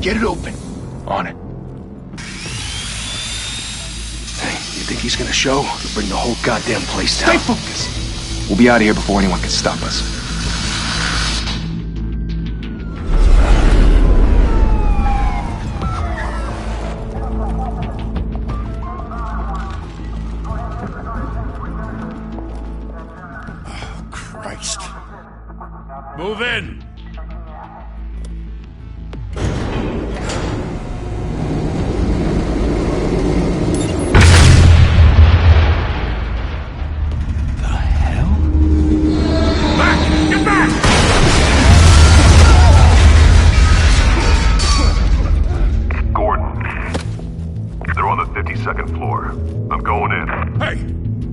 Get it open. On it. Hey, you think he's gonna show? He'll bring the whole goddamn place down. Stay focused. We'll be out of here before anyone can stop us. Oh, Christ. Move in! Second floor. I'm going in. Hey!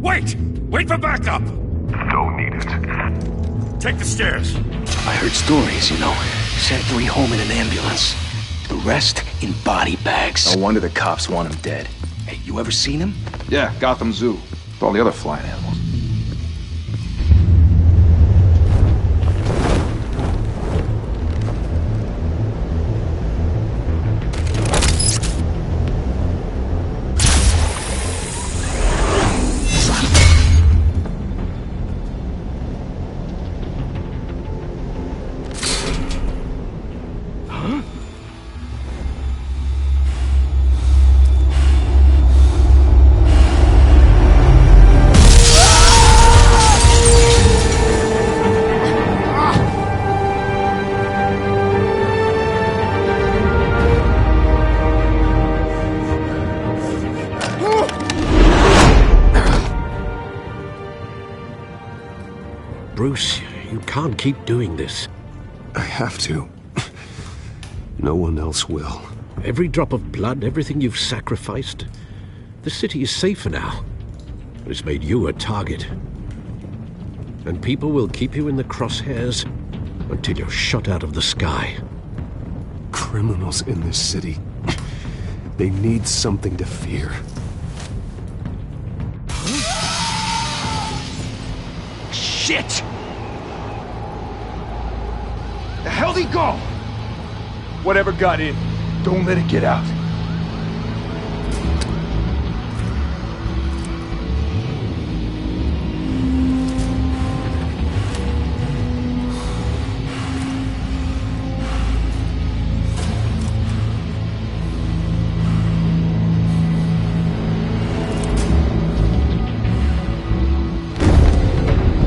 Wait! Wait for backup! Don't need it. Take the stairs. I heard stories, you know. Sent 3 home in an ambulance. The rest in body bags. No wonder the cops want him dead. Hey, you ever seen him? Yeah, Gotham Zoo. With all the other flying animals. Bruce, you can't keep doing this. I have to. No one else will. Every drop of blood, everything you've sacrificed. The city is safer now. But it's made you a target. And people will keep you in the crosshairs until you're shot out of the sky. Criminals in this city. They need something to fear. Shit! The hell'd he go? Whatever got in, don't let it get out.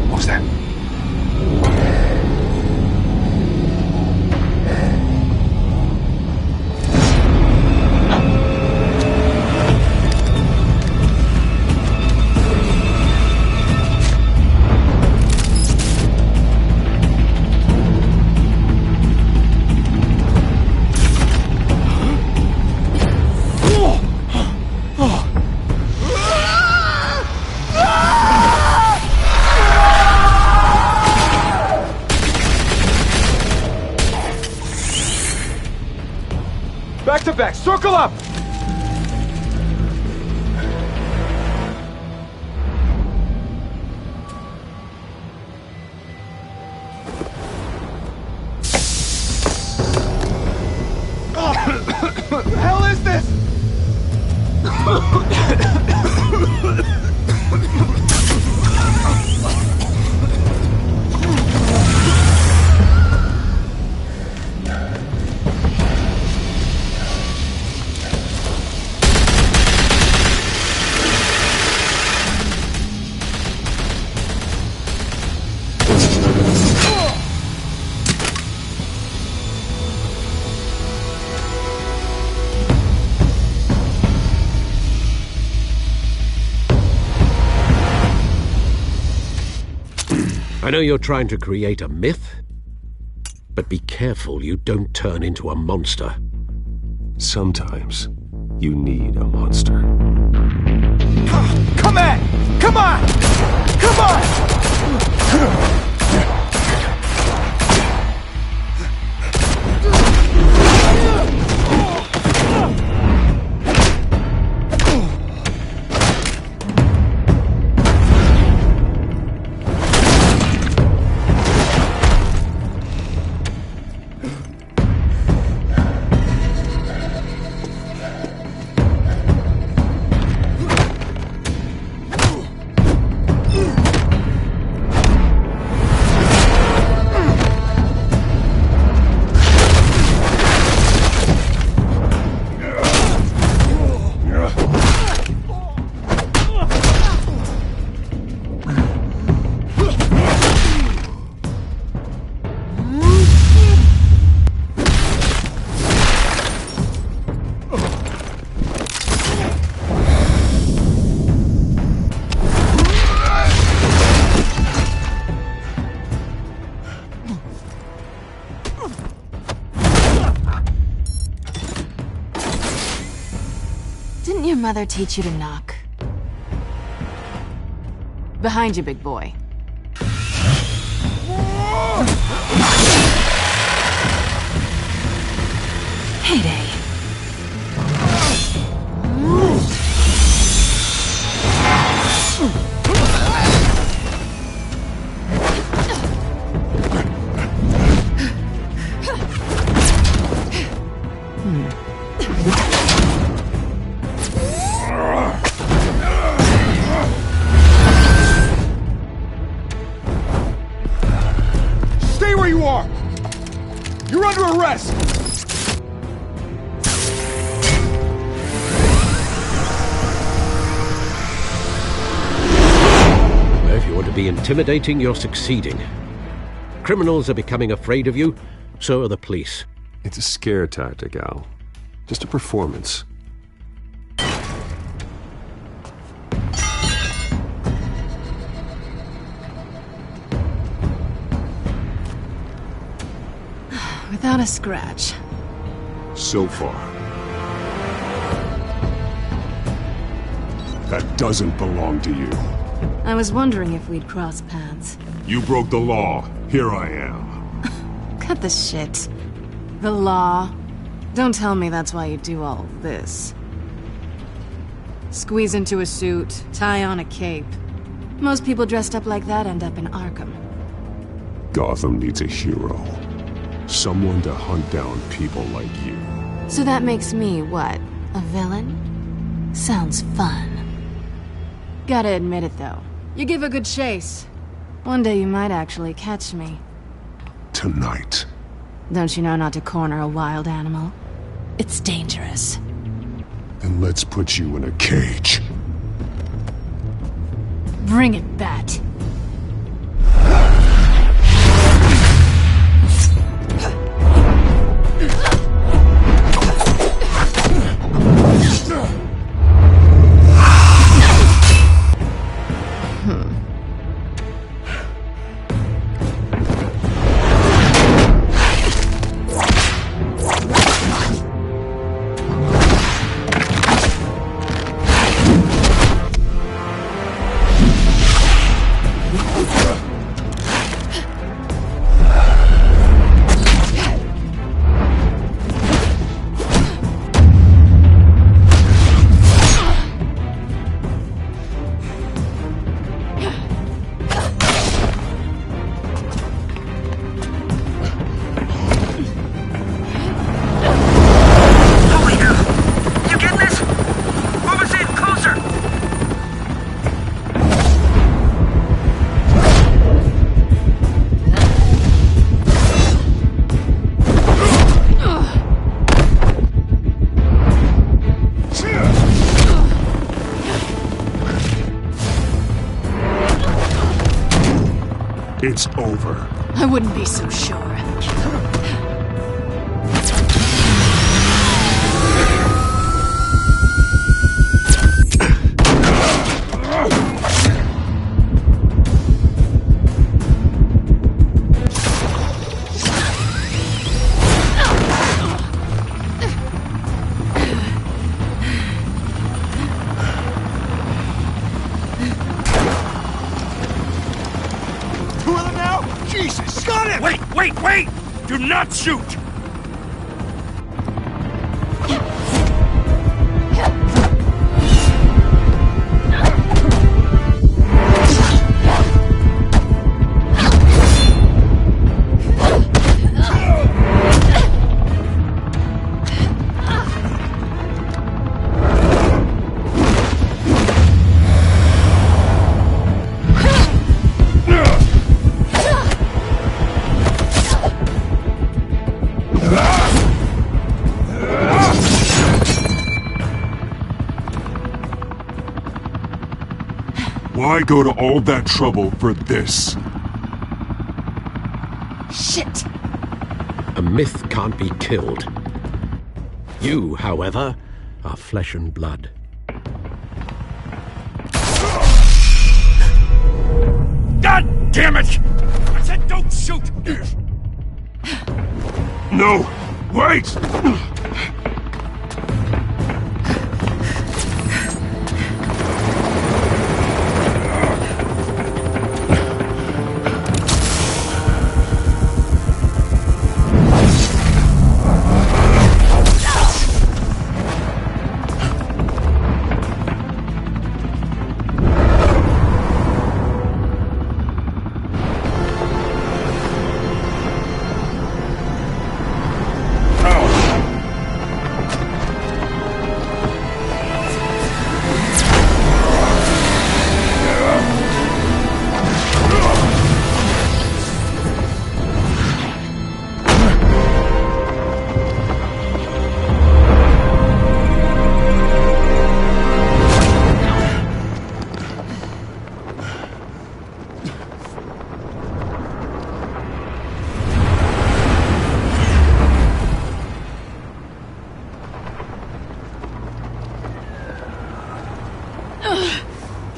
What was that? Back to back, circle up! What the hell is this? I know you're trying to create a myth, but be careful you don't turn into a monster. Sometimes you need a monster. Come on! Come on! Come on! Didn't your mother teach you to knock? Behind you, big boy. Heyday. Stay where you are! You're under arrest! If you want to be intimidating, you're succeeding. Criminals are becoming afraid of you, so are the police. It's a scare tactic, Al. Just a performance. Without a scratch. So far. That doesn't belong to you. I was wondering if we'd cross paths. You broke the law. Here I am. Cut the shit. The law. Don't tell me that's why you do all this. Squeeze into a suit, tie on a cape. Most people dressed up like that end up in Arkham. Gotham needs a hero. Someone to hunt down people like you. So that makes me, what, a villain? Sounds fun. Gotta admit it, though. You give a good chase. One day you might actually catch me. Tonight. Don't you know not to corner a wild animal? It's dangerous. Then let's put you in a cage. Bring it, Bat. It's over. I wouldn't be so sure. Jesus! Got him! Wait! Do not shoot! Why go to all that trouble for this? Shit! A myth can't be killed. You, however, are flesh and blood. God damn it! I said don't shoot! No! Wait!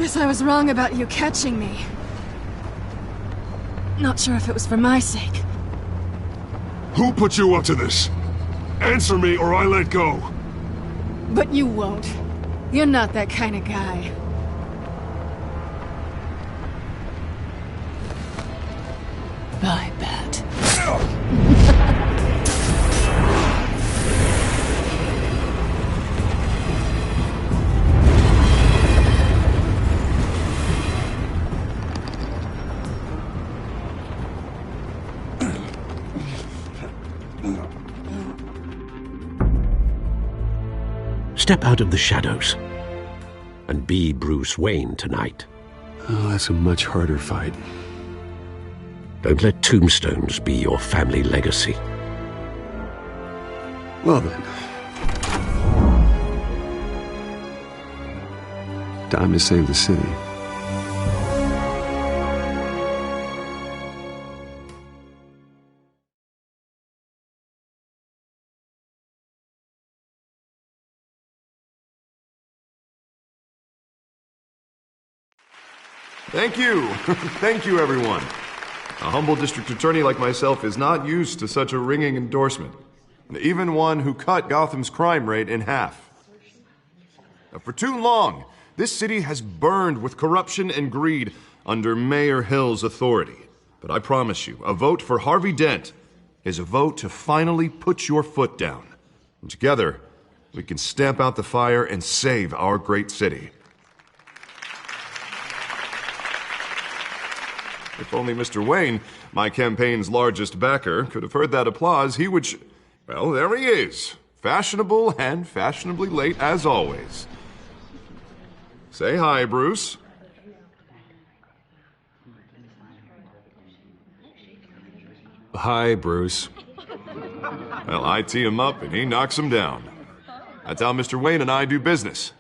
Guess I was wrong about you catching me. Not sure if it was for my sake. Who put you up to this? Answer me or I let go. But you won't. You're not that kind of guy. I bet. Step out of the shadows and be Bruce Wayne tonight. Oh, that's a much harder fight. Don't let tombstones be your family legacy. Well then. Time to save the city. Thank you. Thank you, everyone. A humble district attorney like myself is not used to such a ringing endorsement. Even one who cut Gotham's crime rate in half. For too long, this city has burned with corruption and greed under Mayor Hill's authority. But I promise you, a vote for Harvey Dent is a vote to finally put your foot down. And together, we can stamp out the fire and save our great city. If only Mr. Wayne, my campaign's largest backer, could have heard that applause, he would well, there he is. Fashionable and fashionably late as always. Say hi, Bruce. Hi, Bruce. Well, I tee him up and he knocks him down. That's how Mr. Wayne and I do business.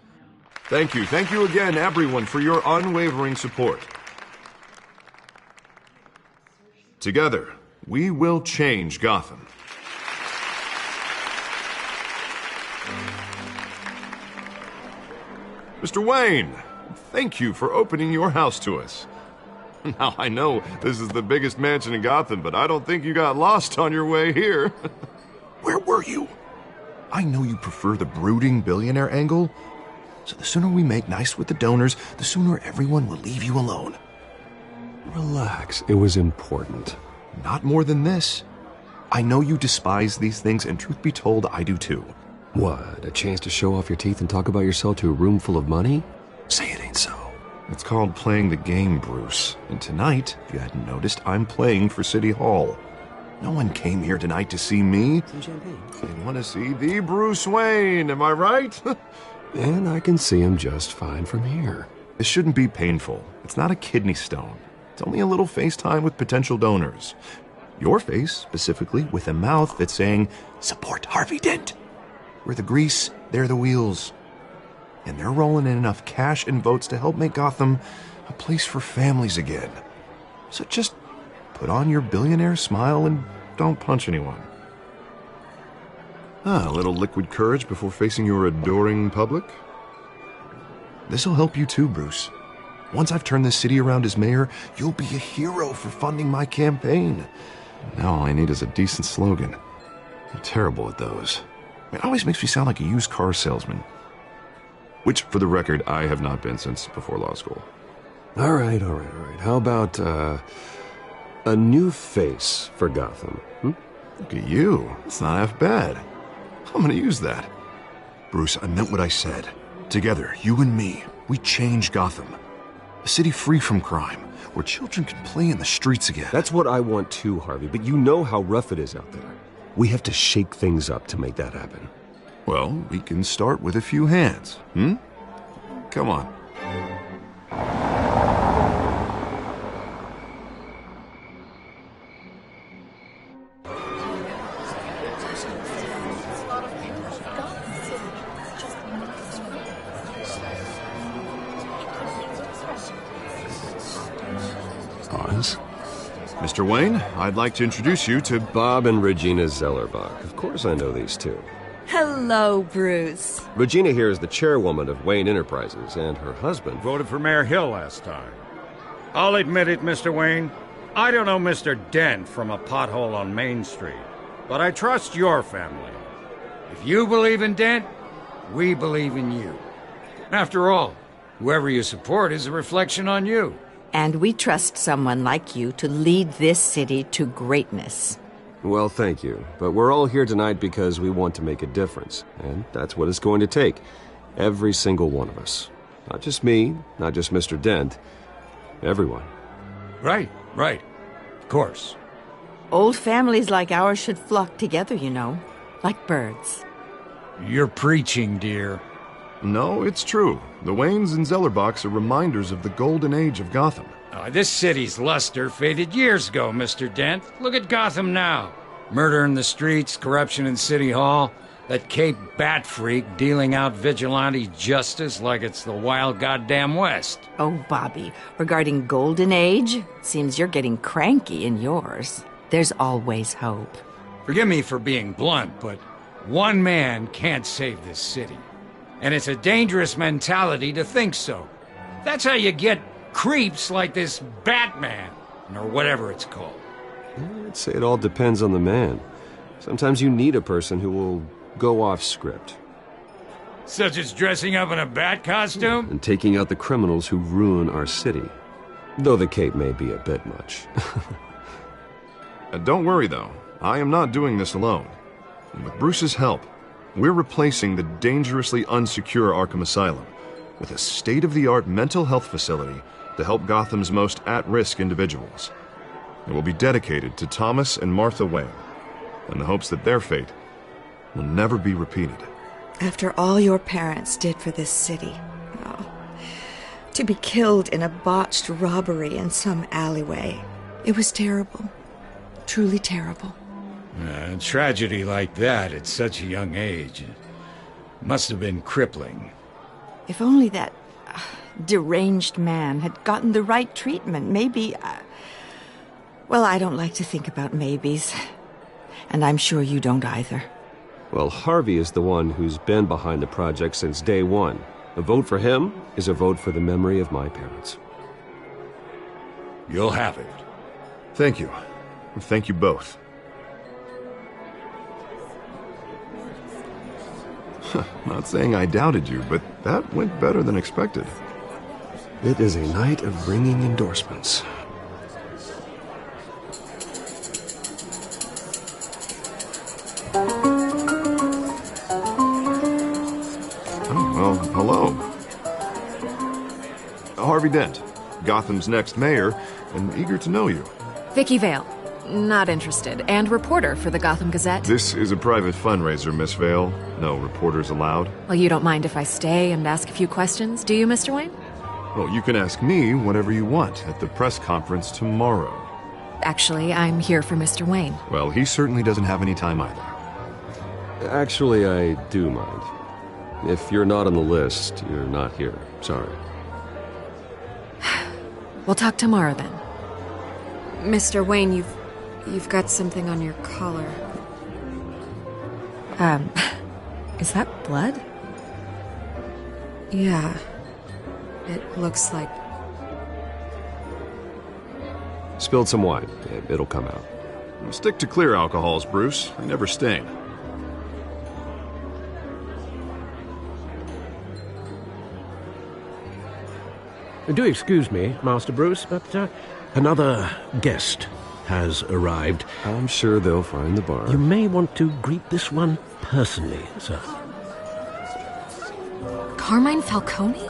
Thank you again, everyone, for your unwavering support. Together, we will change Gotham. Mr. Wayne, thank you for opening your house to us. Now, I know this is the biggest mansion in Gotham, but I don't think you got lost on your way here. Where were you? I know you prefer the brooding billionaire angle, so the sooner we make nice with the donors, the sooner everyone will leave you alone. Relax, it was important. Not more than this. I know you despise these things, and truth be told, I do too. What, a chance to show off your teeth and talk about yourself to a room full of money? Say it ain't so. It's called playing the game, Bruce. And tonight, if you hadn't noticed, I'm playing for City Hall. No one came here tonight to see me. Some champagne. They want to see the Bruce Wayne, am I right? And I can see him just fine from here. This shouldn't be painful. It's not a kidney stone. It's only a little FaceTime with potential donors. Your face, specifically, with a mouth that's saying, support Harvey Dent. We're the grease, they're the wheels. And they're rolling in enough cash and votes to help make Gotham a place for families again. So just put on your billionaire smile and don't punch anyone. A little liquid courage before facing your adoring public. This'll help you too, Bruce. Once I've turned this city around as mayor, you'll be a hero for funding my campaign. Now all I need is a decent slogan. I'm terrible at those. It always makes me sound like a used car salesman. Which, for the record, I have not been since before law school. All right. How about, a new face for Gotham? Look at you. It's not half bad. I'm gonna use that. Bruce, I meant what I said. Together, you and me, we change Gotham. A city free from crime, where children can play in the streets again. That's what I want too, Harvey, but you know how rough it is out there. We have to shake things up to make that happen. Well, we can start with a few hands, Come on. Pause. Mr. Wayne, I'd like to introduce you to Bob and Regina Zellerbach. Of course I know these two. Hello, Bruce. Regina here is the chairwoman of Wayne Enterprises, and her husband... Voted for Mayor Hill last time. I'll admit it, Mr. Wayne. I don't know Mr. Dent from a pothole on Main Street, but I trust your family. If you believe in Dent, we believe in you. After all, whoever you support is a reflection on you. And we trust someone like you to lead this city to greatness. Well, thank you. But we're all here tonight because we want to make a difference. And that's what it's going to take. Every single one of us. Not just me, not just Mr. Dent. Everyone. Right. Of course. Old families like ours should flock together, you know. Like birds. You're preaching, dear. No, it's true. The Waynes and Zellerbachs are reminders of the golden age of Gotham. This city's luster faded years ago, Mr. Dent. Look at Gotham now. Murder in the streets, corruption in City Hall, that Cape Bat freak dealing out vigilante justice like it's the wild goddamn West. Oh, Bobby, regarding Golden Age, seems you're getting cranky in yours. There's always hope. Forgive me for being blunt, but one man can't save this city. And it's a dangerous mentality to think so. That's how you get creeps like this Batman, or whatever it's called. I'd say it all depends on the man. Sometimes you need a person who will go off script. Such as dressing up in a bat costume? And taking out the criminals who ruin our city. Though the cape may be a bit much. Don't worry, though. I am not doing this alone. And with Bruce's help, we're replacing the dangerously unsecure Arkham Asylum with a state-of-the-art mental health facility to help Gotham's most at-risk individuals. It will be dedicated to Thomas and Martha Wayne, in the hopes that their fate will never be repeated. After all your parents did for this city, to be killed in a botched robbery in some alleyway, it was terrible. Truly terrible. A tragedy like that at such a young age must have been crippling. If only that deranged man had gotten the right treatment, maybe... Well, I don't like to think about maybes. And I'm sure you don't either. Well, Harvey is the one who's been behind the project since day one. A vote for him is a vote for the memory of my parents. You'll have it. Thank you. Thank you both. Not saying I doubted you, but that went better than expected. It is a night of ringing endorsements. Oh, well, hello. Harvey Dent, Gotham's next mayor, and eager to know you. Vicky Vale. Not interested. And reporter for the Gotham Gazette. This is a private fundraiser, Miss Vale. No reporters allowed. Well, you don't mind if I stay and ask a few questions, do you, Mr. Wayne? Well, you can ask me whatever you want at the press conference tomorrow. Actually, I'm here for Mr. Wayne. Well, he certainly doesn't have any time either. Actually, I do mind. If you're not on the list, you're not here. Sorry. We'll talk tomorrow, then. Mr. Wayne, you've got something on your collar. Is that blood? Yeah. It looks like... Spilled some wine. It'll come out. Stick to clear alcohols, Bruce. They never stain. Do excuse me, Master Bruce, but another guest has arrived. I'm sure they'll find the bar. You may want to greet this one personally, sir. Carmine Falcone?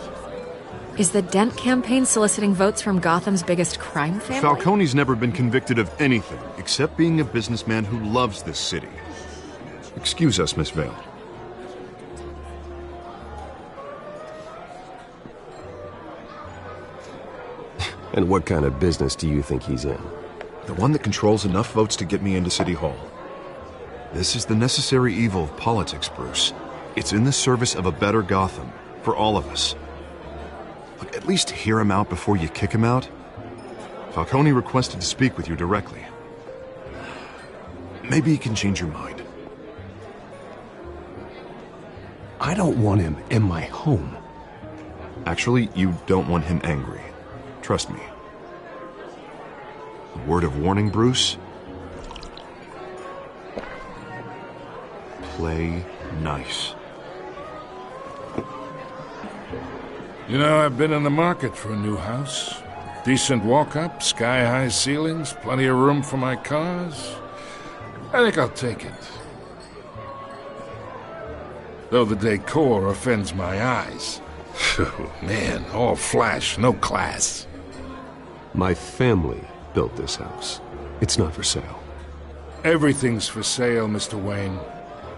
Is the Dent campaign soliciting votes from Gotham's biggest crime family? Falcone's never been convicted of anything except being a businessman who loves this city. Excuse us, Miss Vale. And what kind of business do you think he's in? The one that controls enough votes to get me into City Hall. This is the necessary evil of politics, Bruce. It's in the service of a better Gotham, for all of us. Look, at least hear him out before you kick him out. Falcone requested to speak with you directly. Maybe he can change your mind. I don't want him in my home. Actually, you don't want him angry. Trust me. A word of warning, Bruce? Play nice. You know, I've been in the market for a new house. Decent walk-up, sky-high ceilings, plenty of room for my cars. I think I'll take it. Though the decor offends my eyes. Man, all flash, no class. My family built this house. It's not for sale. Everything's for sale, Mr. Wayne.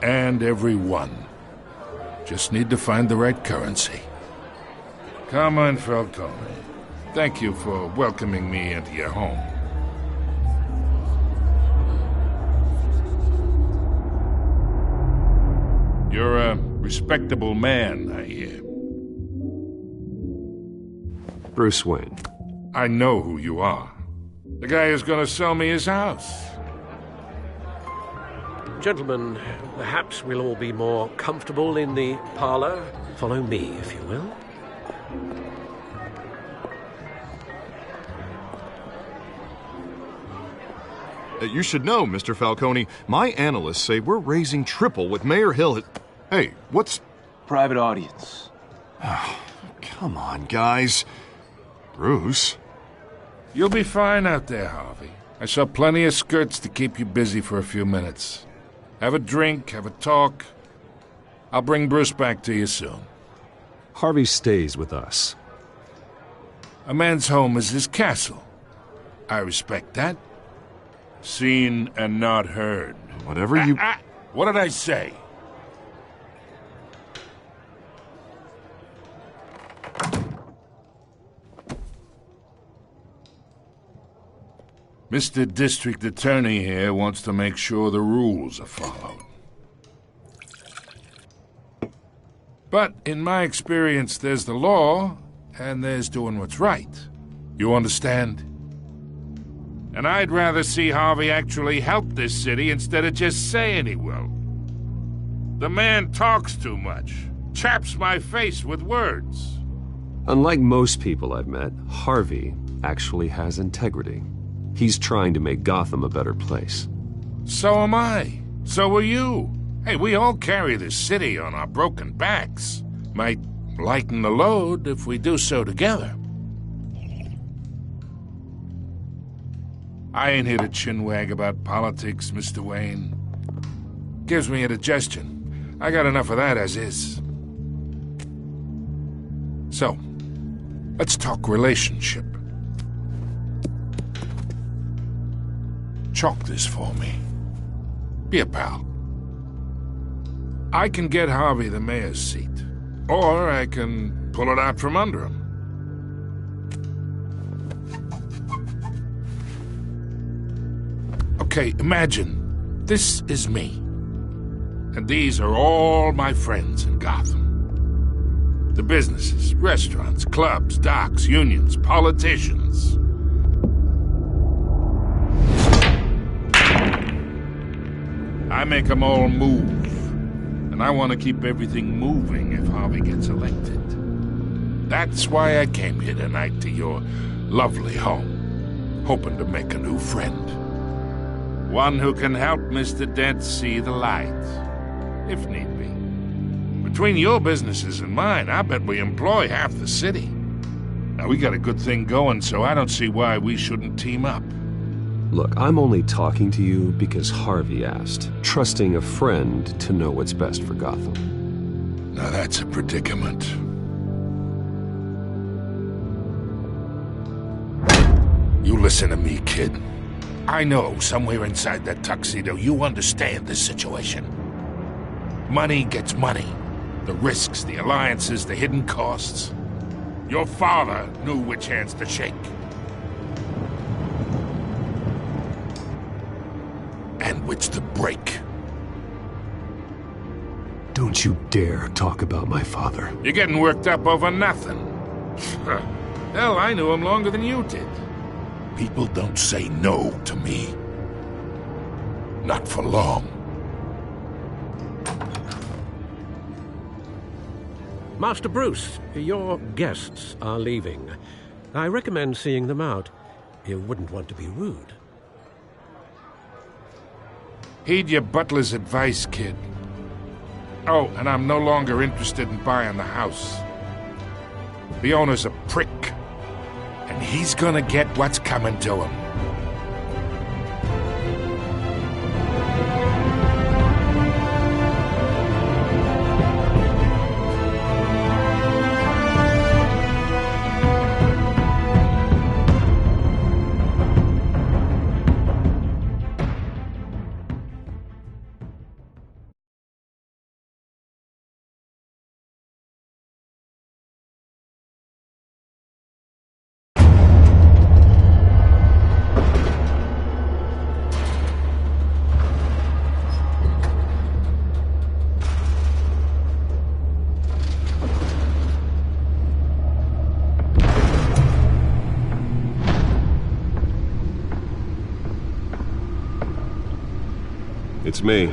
And everyone. Just need to find the right currency. Come on, Falcone. Thank you for welcoming me into your home. You're a respectable man, I hear. Bruce Wayne. I know who you are. The guy who's going to sell me his house. Gentlemen, perhaps we'll all be more comfortable in the parlor. Follow me, if you will. You should know, Mr. Falcone, my analysts say we're raising triple what Mayor Hill. Hey, what's... Private audience. Come on, guys. Bruce? You'll be fine out there, Harvey. I saw plenty of skirts to keep you busy for a few minutes. Have a drink, have a talk. I'll bring Bruce back to you soon. Harvey stays with us. A man's home is his castle. I respect that. Seen and not heard. Whatever you... What did I say? Mr. District Attorney here wants to make sure the rules are followed. But in my experience, there's the law, and there's doing what's right. You understand? And I'd rather see Harvey actually help this city instead of just saying he will. The man talks too much, chaps my face with words. Unlike most people I've met, Harvey actually has integrity. He's trying to make Gotham a better place. So am I. So are you. Hey, we all carry this city on our broken backs. Might lighten the load if we do so together. I ain't here to chinwag about politics, Mr. Wayne. Gives me indigestion. I got enough of that as is. So, let's talk relationship. Chalk this for me. Be a pal. I can get Harvey the mayor's seat, or I can pull it out from under him. Okay, imagine this is me, and these are all my friends in Gotham. The businesses, restaurants, clubs, docks, unions, politicians. I make them all move. And I want to keep everything moving if Harvey gets elected. That's why I came here tonight to your lovely home, hoping to make a new friend. One who can help Mr. Dent see the light, if need be. Between your businesses and mine, I bet we employ half the city. Now, we got a good thing going, so I don't see why we shouldn't team up. Look, I'm only talking to you because Harvey asked, trusting a friend to know what's best for Gotham. Now that's a predicament. You listen to me, kid. I know somewhere inside that tuxedo you understand this situation. Money gets money. The risks, the alliances, the hidden costs. Your father knew which hands to shake. And which to break. Don't you dare talk about my father. You're getting worked up over nothing. Hell, I knew him longer than you did. People don't say no to me. Not for long. Master Bruce, your guests are leaving. I recommend seeing them out. You wouldn't want to be rude. Heed your butler's advice, kid. Oh, and I'm no longer interested in buying the house. The owner's a prick, and he's gonna get what's coming to him. It's me.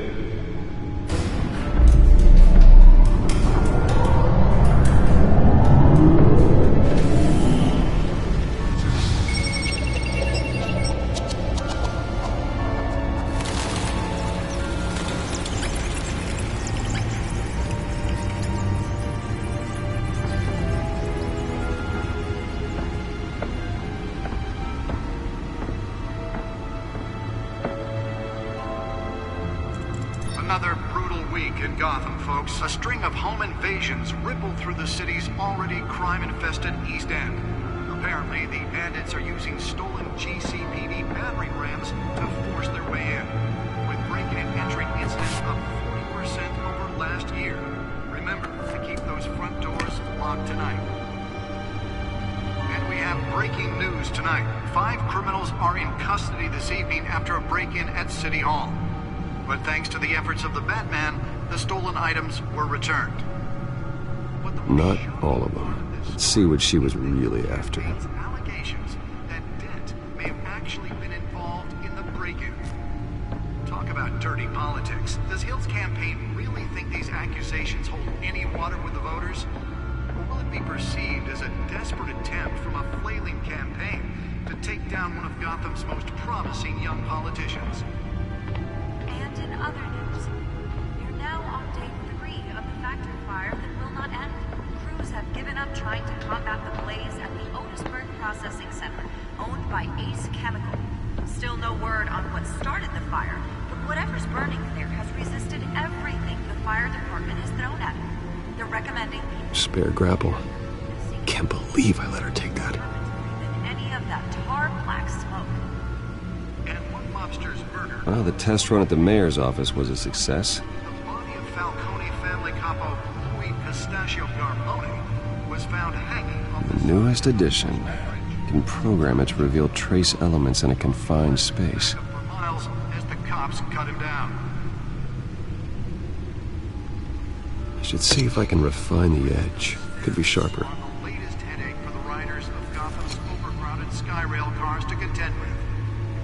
Another brutal week in Gotham, folks. A string of home invasions rippled through the city's already crime-infested East End. Apparently, the bandits are using stolen GCPD battering rams to force their way in, with break-in and entering incidents up 40% over last year. Remember to keep those front doors locked tonight. And we have breaking news tonight. 5 criminals are in custody this evening after a break-in at City Hall. But thanks to the efforts of the Batman, the stolen items were returned. Not all of them. Let's see what she was really after. Allegations that Dent may have actually been involved in the break-in. Talk about dirty politics. Does Hill's campaign really think these accusations hold any water with the voters? Or will it be perceived as a desperate attempt from a flailing campaign to take down one of Gotham's most promising young politicians? And in other news, we're now on day 3 of the factory fire that will not end. Crews have given up trying to combat the blaze at the Otisburg Processing Center, owned by Ace Chemical. Still no word on what started the fire, but whatever's burning there has resisted everything the fire department has thrown at it. They're recommending Spare grapple. Can't believe I let her take that. any of that tar black smoke. And one mobster's murder. Well, the test run at the mayor's office was a success. The body of Falcone family capo Louis Pistachio Garbone was found hanging on the Newest addition. You can program it to reveal trace elements in a confined space. for miles as the cops cut him down. I should see if I can refine the edge. Could be sharper. The latest headache for the riders of Gotham's overcrowded Skyrail cars to contend with.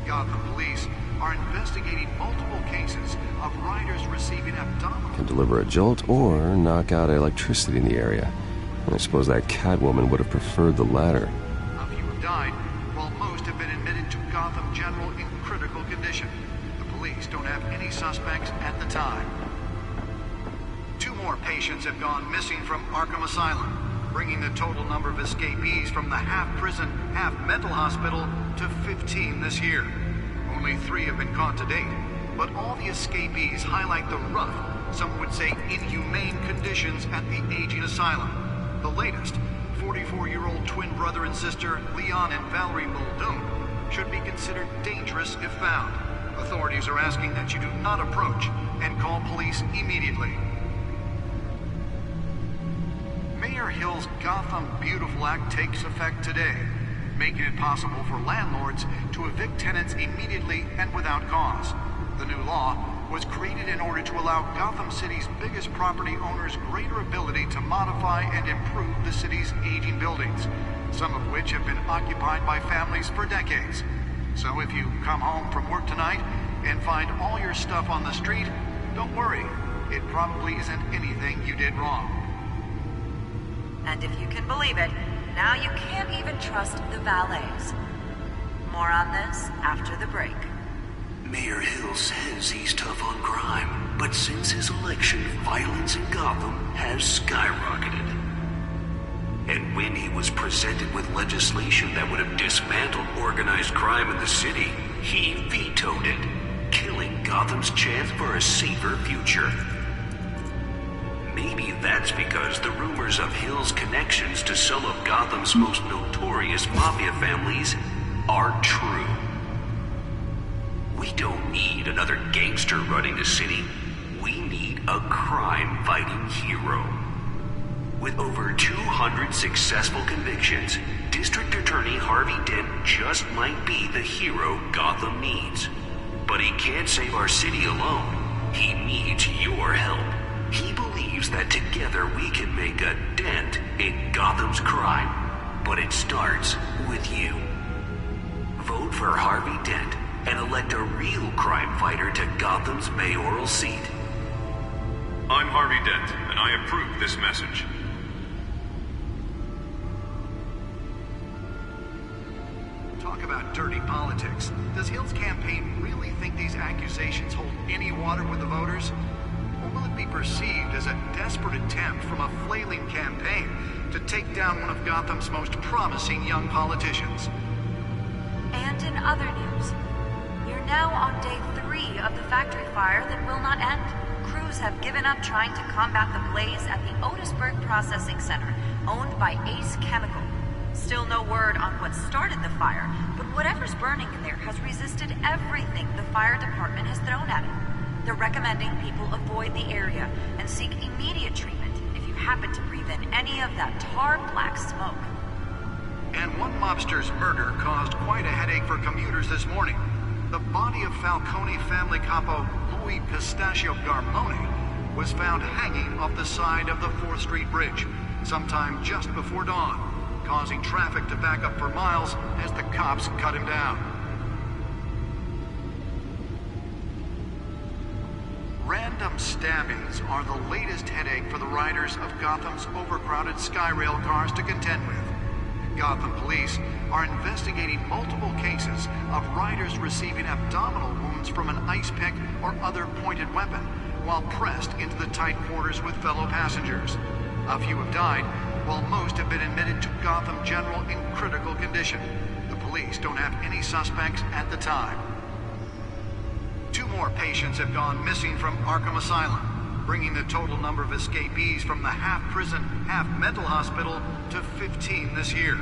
Gotham police are investigating multiple cases of riders receiving abdominal. Can deliver a jolt or knock out electricity in the area. And I suppose that Catwoman would have preferred the latter. A few have died, while most have been admitted to Gotham General in critical condition. The police don't have any suspects at the time. 2 more patients have gone missing from Arkham Asylum, bringing the total number of escapees from the half-prison, half-mental hospital to 15 this year. Only 3 have been caught to date, but all the escapees highlight the rough, some would say inhumane conditions at the aging asylum. The latest, 44-year-old twin brother and sister Leon and Valerie Muldoon, should be considered dangerous if found. Authorities are asking that you do not approach and call police immediately. Mayor Hill's Gotham Beautiful Act takes effect today, making it possible for landlords to evict tenants immediately and without cause. The new law was created in order to allow Gotham City's biggest property owners greater ability to modify and improve the city's aging buildings, some of which have been occupied by families for decades. So if you come home from work tonight and find all your stuff on the street, don't worry. It probably isn't anything you did wrong. And if you can believe it, now you can't even trust the valets. More on this after the break. Mayor Hill says he's tough on crime, but since his election, violence in Gotham has skyrocketed. And when he was presented with legislation that would have dismantled organized crime in the city, he vetoed it, killing Gotham's chance for a safer future. Maybe that's because the rumors of Hill's connections to some of Gotham's most notorious mafia families are true. We don't need another gangster running the city. We need a crime-fighting hero. With over 200 successful convictions, District Attorney Harvey Dent just might be the hero Gotham needs. But he can't save our city alone. He needs your help. He believes that together we can make a dent in Gotham's crime. But it starts with you. Vote for Harvey Dent and elect a real crime fighter to Gotham's mayoral seat. I'm Harvey Dent, and I approve this message. Talk about dirty politics. Does Hill's campaign really think these accusations hold any water with the voters? Or will it be perceived as a desperate attempt from a flailing campaign to take down one of Gotham's most promising young politicians? And in other news, you're now on day 3 of the factory fire that will not end. Crews have given up trying to combat the blaze at the Otisburg Processing Center, owned by Ace Chemical. Still no word on what started the fire, but whatever's burning in there has resisted everything the fire department has thrown at it. They're recommending people avoid the area and seek immediate treatment if you happen to breathe in any of that tar black smoke. And one mobster's murder caused quite a headache for commuters this morning. The body of Falcone family capo Louis Pistachio Garmone was found hanging off the side of the 4th Street Bridge sometime just before dawn, causing traffic to back up for miles as the cops cut him down. Random stabbings are the latest headache for the riders of Gotham's overcrowded Skyrail cars to contend with. Gotham police are investigating multiple cases of riders receiving abdominal wounds from an ice pick or other pointed weapon while pressed into the tight quarters with fellow passengers. A few have died, while most have been admitted to Gotham General in critical condition. The police don't have any suspects at the time. 2 more patients have gone missing from Arkham Asylum, bringing the total number of escapees from the half-prison, half-mental hospital to 15 this year.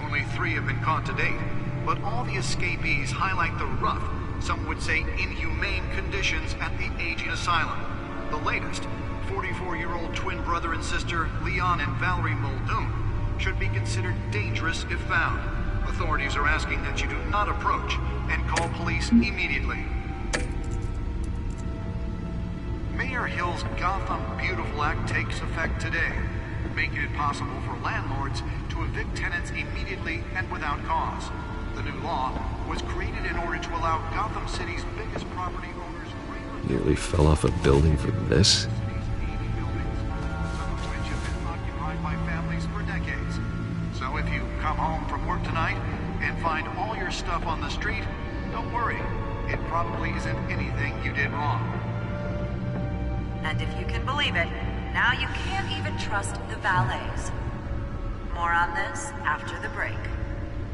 Only 3 have been caught to date, but all the escapees highlight the rough, some would say inhumane conditions at the aging asylum. The latest, 44-year-old twin brother and sister Leon and Valerie Muldoon, should be considered dangerous if found. Authorities are asking that you do not approach and call police immediately. Mayor Hill's Gotham Beautiful Act takes effect today, making it possible for landlords to evict tenants immediately and without cause. The new law was created in order to allow Gotham City's biggest property owners... Nearly fell off a building for this? Some of which have been occupied by families for decades. So if you come home from work tonight and find all your stuff on the street, don't worry. It probably isn't anything you did wrong. And if you can believe it, now you can't even trust the valets. More on this after the break.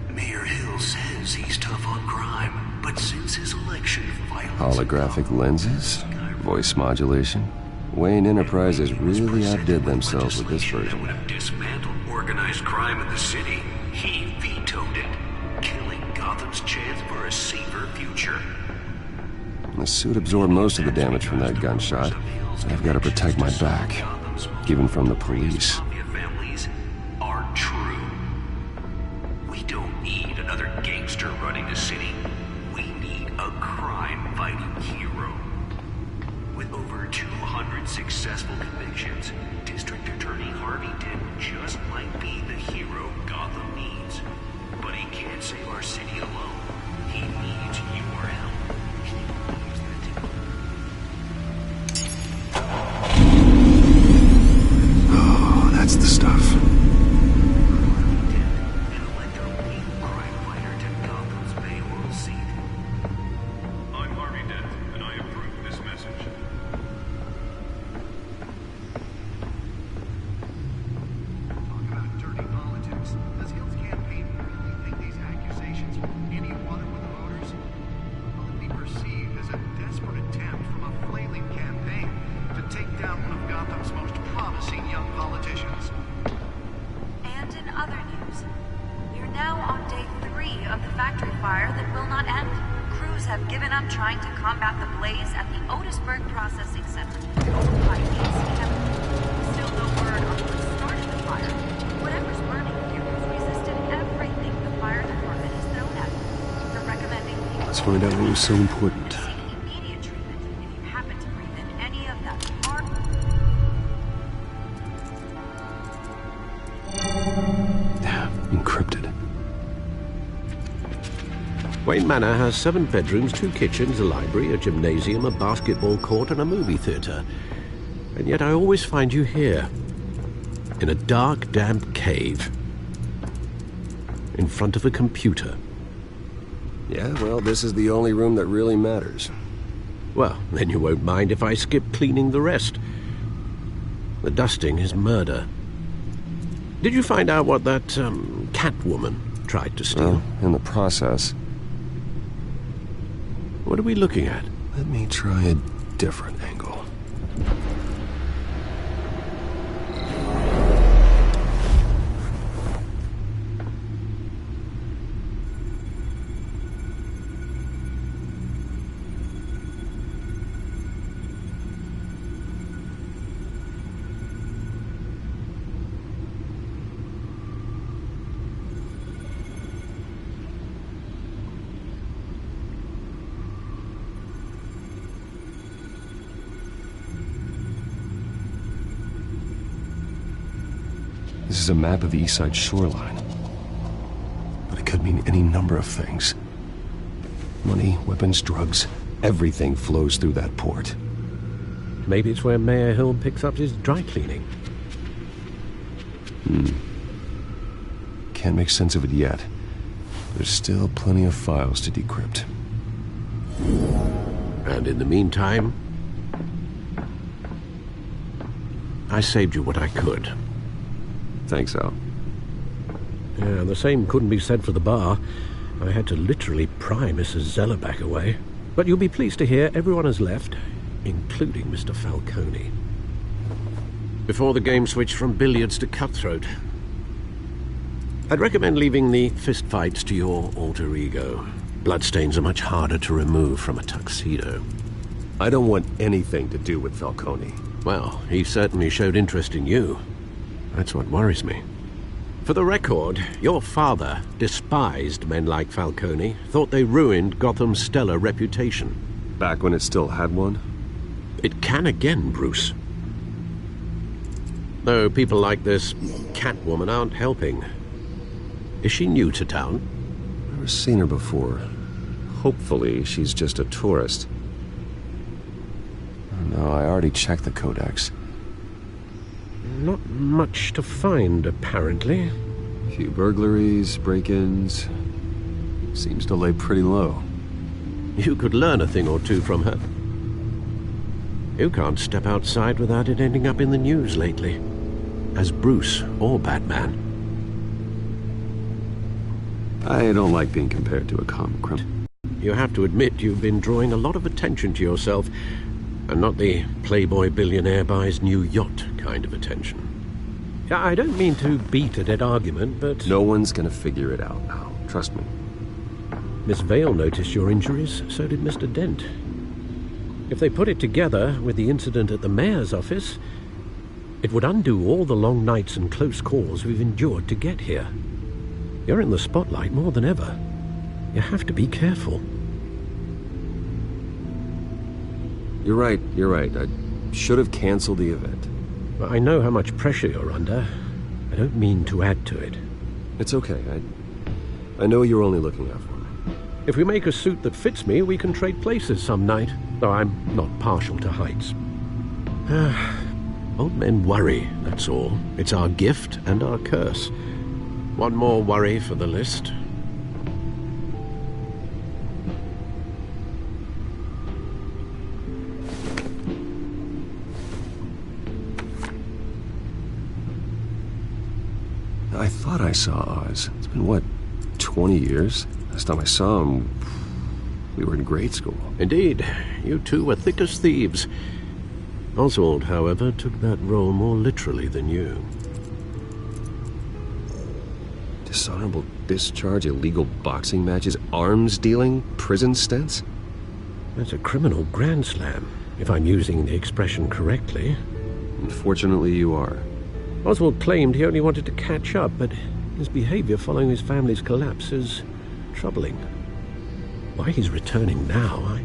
Mayor Hill says he's tough on crime, but since his election, violence... Holographic lenses? Voice modulation? Wayne Enterprises really outdid themselves with this version. That would have dismantled organized crime in the city. He vetoed it, killing Gotham's chance for a safer future. The suit absorbed most of the damage from that gunshot. I've got to protect my back, even from the police. Families are true. We don't need another gangster running the city. We need a crime-fighting hero. With over 200 successful convictions, District Attorney Harvey Dent just might be the hero Gotham needs. But he can't save our city alone. He needs your help. He believes that Oh, that's the stuff. have given up trying to combat the blaze at the Otisburg Processing Center, owned by AC Chemical. Still no word on what started the fire. Whatever's burning here has resisted everything the fire department has thrown at it. They're recommending people Let's find out what was so important. seek immediate treatment if you happen to breathe in any of that hard... Encrypted. Wayne Manor has 7 bedrooms, 2 kitchens, a library, a gymnasium, a basketball court, and a movie theatre. And yet I always find you here, in a dark, damp cave, in front of a computer. Yeah, well, this is the only room that really matters. Well, then you won't mind if I skip cleaning the rest. The dusting is murder. Did you find out what that, Catwoman tried to steal? Well, in the process. What are we looking at? Let me try a different angle. This is a map of the East Side shoreline. But it could mean any number of things. Money, weapons, drugs, everything flows through that port. Maybe it's where Mayor Hill picks up his dry cleaning. Can't make sense of it yet. There's still plenty of files to decrypt. And in the meantime, I saved you what I could. Thanks, Al. Yeah, the same couldn't be said for the bar. I had to literally pry Mrs. Zellerback away. But you'll be pleased to hear everyone has left, including Mr. Falcone. Before the game switched from billiards to cutthroat. I'd recommend leaving the fistfights to your alter ego. Bloodstains are much harder to remove from a tuxedo. I don't want anything to do with Falcone. Well, he certainly showed interest in you. That's what worries me. For the record, your father despised men like Falcone, thought they ruined Gotham's stellar reputation. Back when it still had one? It can again, Bruce. Though people like this Catwoman aren't helping. Is she new to town? Never seen her before. Hopefully, she's just a tourist. No, I already checked the codex. Not much to find, apparently. A few burglaries, break-ins. Seems to lay pretty low. You could learn a thing or two from her. You can't step outside without it ending up in the news lately. As Bruce or Batman. I don't like being compared to a common criminal. You have to admit you've been drawing a lot of attention to yourself, and not the playboy billionaire buys new yacht kind of attention. I don't mean to beat a dead argument, but... No one's gonna figure it out now. Trust me. Miss Vale noticed your injuries, so did Mr. Dent. If they put it together with the incident at the mayor's office, it would undo all the long nights and close calls we've endured to get here. You're in the spotlight more than ever. You have to be careful. You're right. I should have canceled the event. I know how much pressure you're under. I don't mean to add to it. It's okay. I know you're only looking out for me. If we make a suit that fits me, we can trade places some night, though I'm not partial to heights. Old men worry, that's all. It's our gift and our curse. One more worry for the list. I thought I saw Oz. It's been, what, 20 years? Last time I saw him, we were in grade school. Indeed. You two were thick as thieves. Oswald, however, took that role more literally than you. Dishonorable discharge, illegal boxing matches, arms dealing, prison stints? That's a criminal grand slam, if I'm using the expression correctly. Unfortunately, you are. Oswald claimed he only wanted to catch up, but his behavior following his family's collapse is troubling. Why he's returning now, I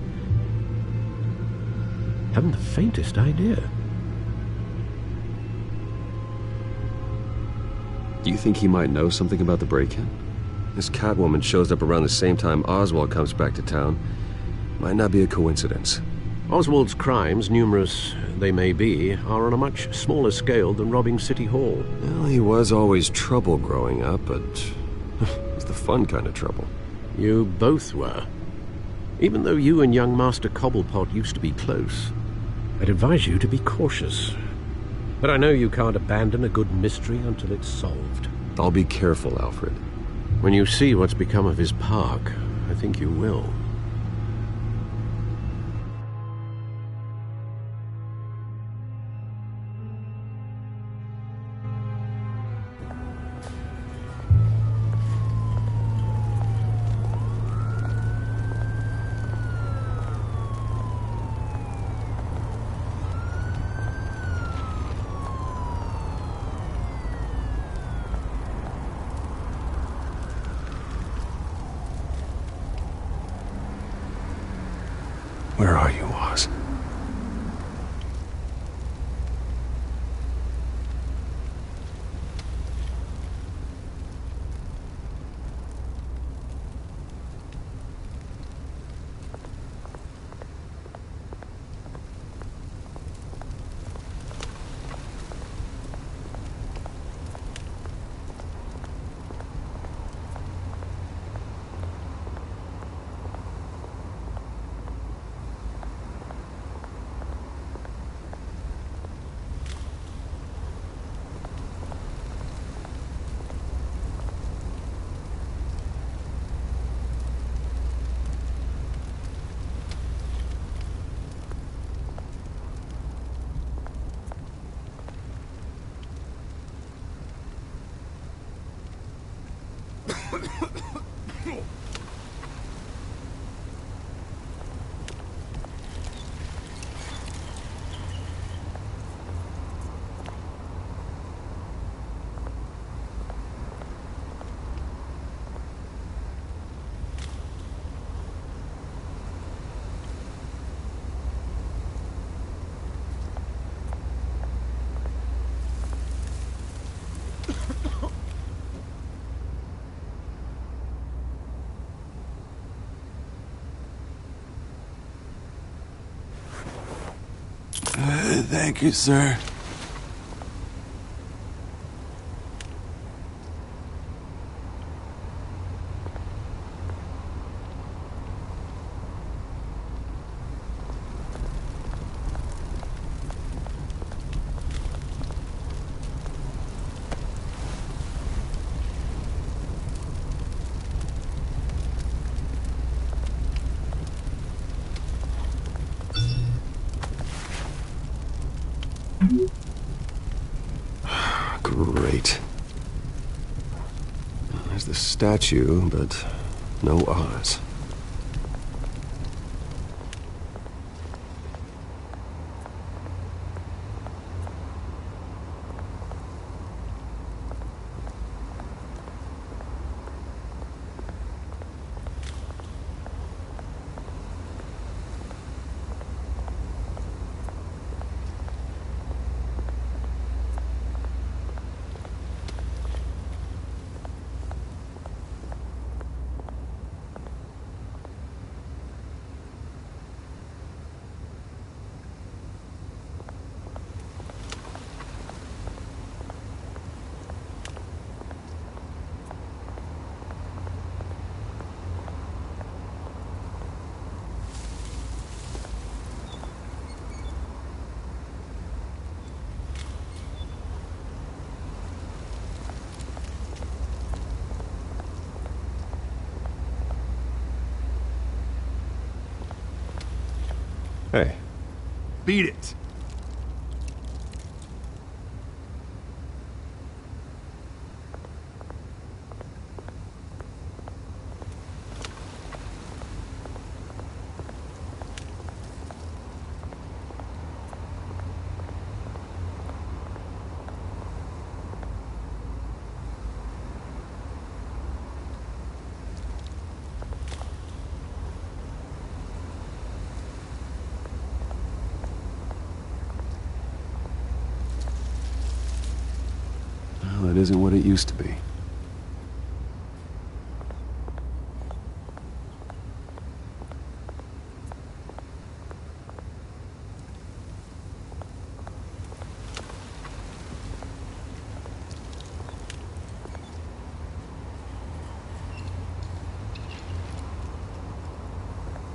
haven't the faintest idea. Do you think he might know something about the break-in? This Catwoman shows up around the same time Oswald comes back to town. Might not be a coincidence. Oswald's crimes, numerous they may be, are on a much smaller scale than robbing City Hall. Well, he was always trouble growing up, but it was the fun kind of trouble. You both were. Even though you and young Master Cobblepot used to be close, I'd advise you to be cautious. But I know you can't abandon a good mystery until it's solved. I'll be careful, Alfred. When you see what's become of his park, I think you will. Where are you, Oz? Thank you, sir. Great. There's the statue, but no Oz. Hey. Beat it. it isn't what it used to be.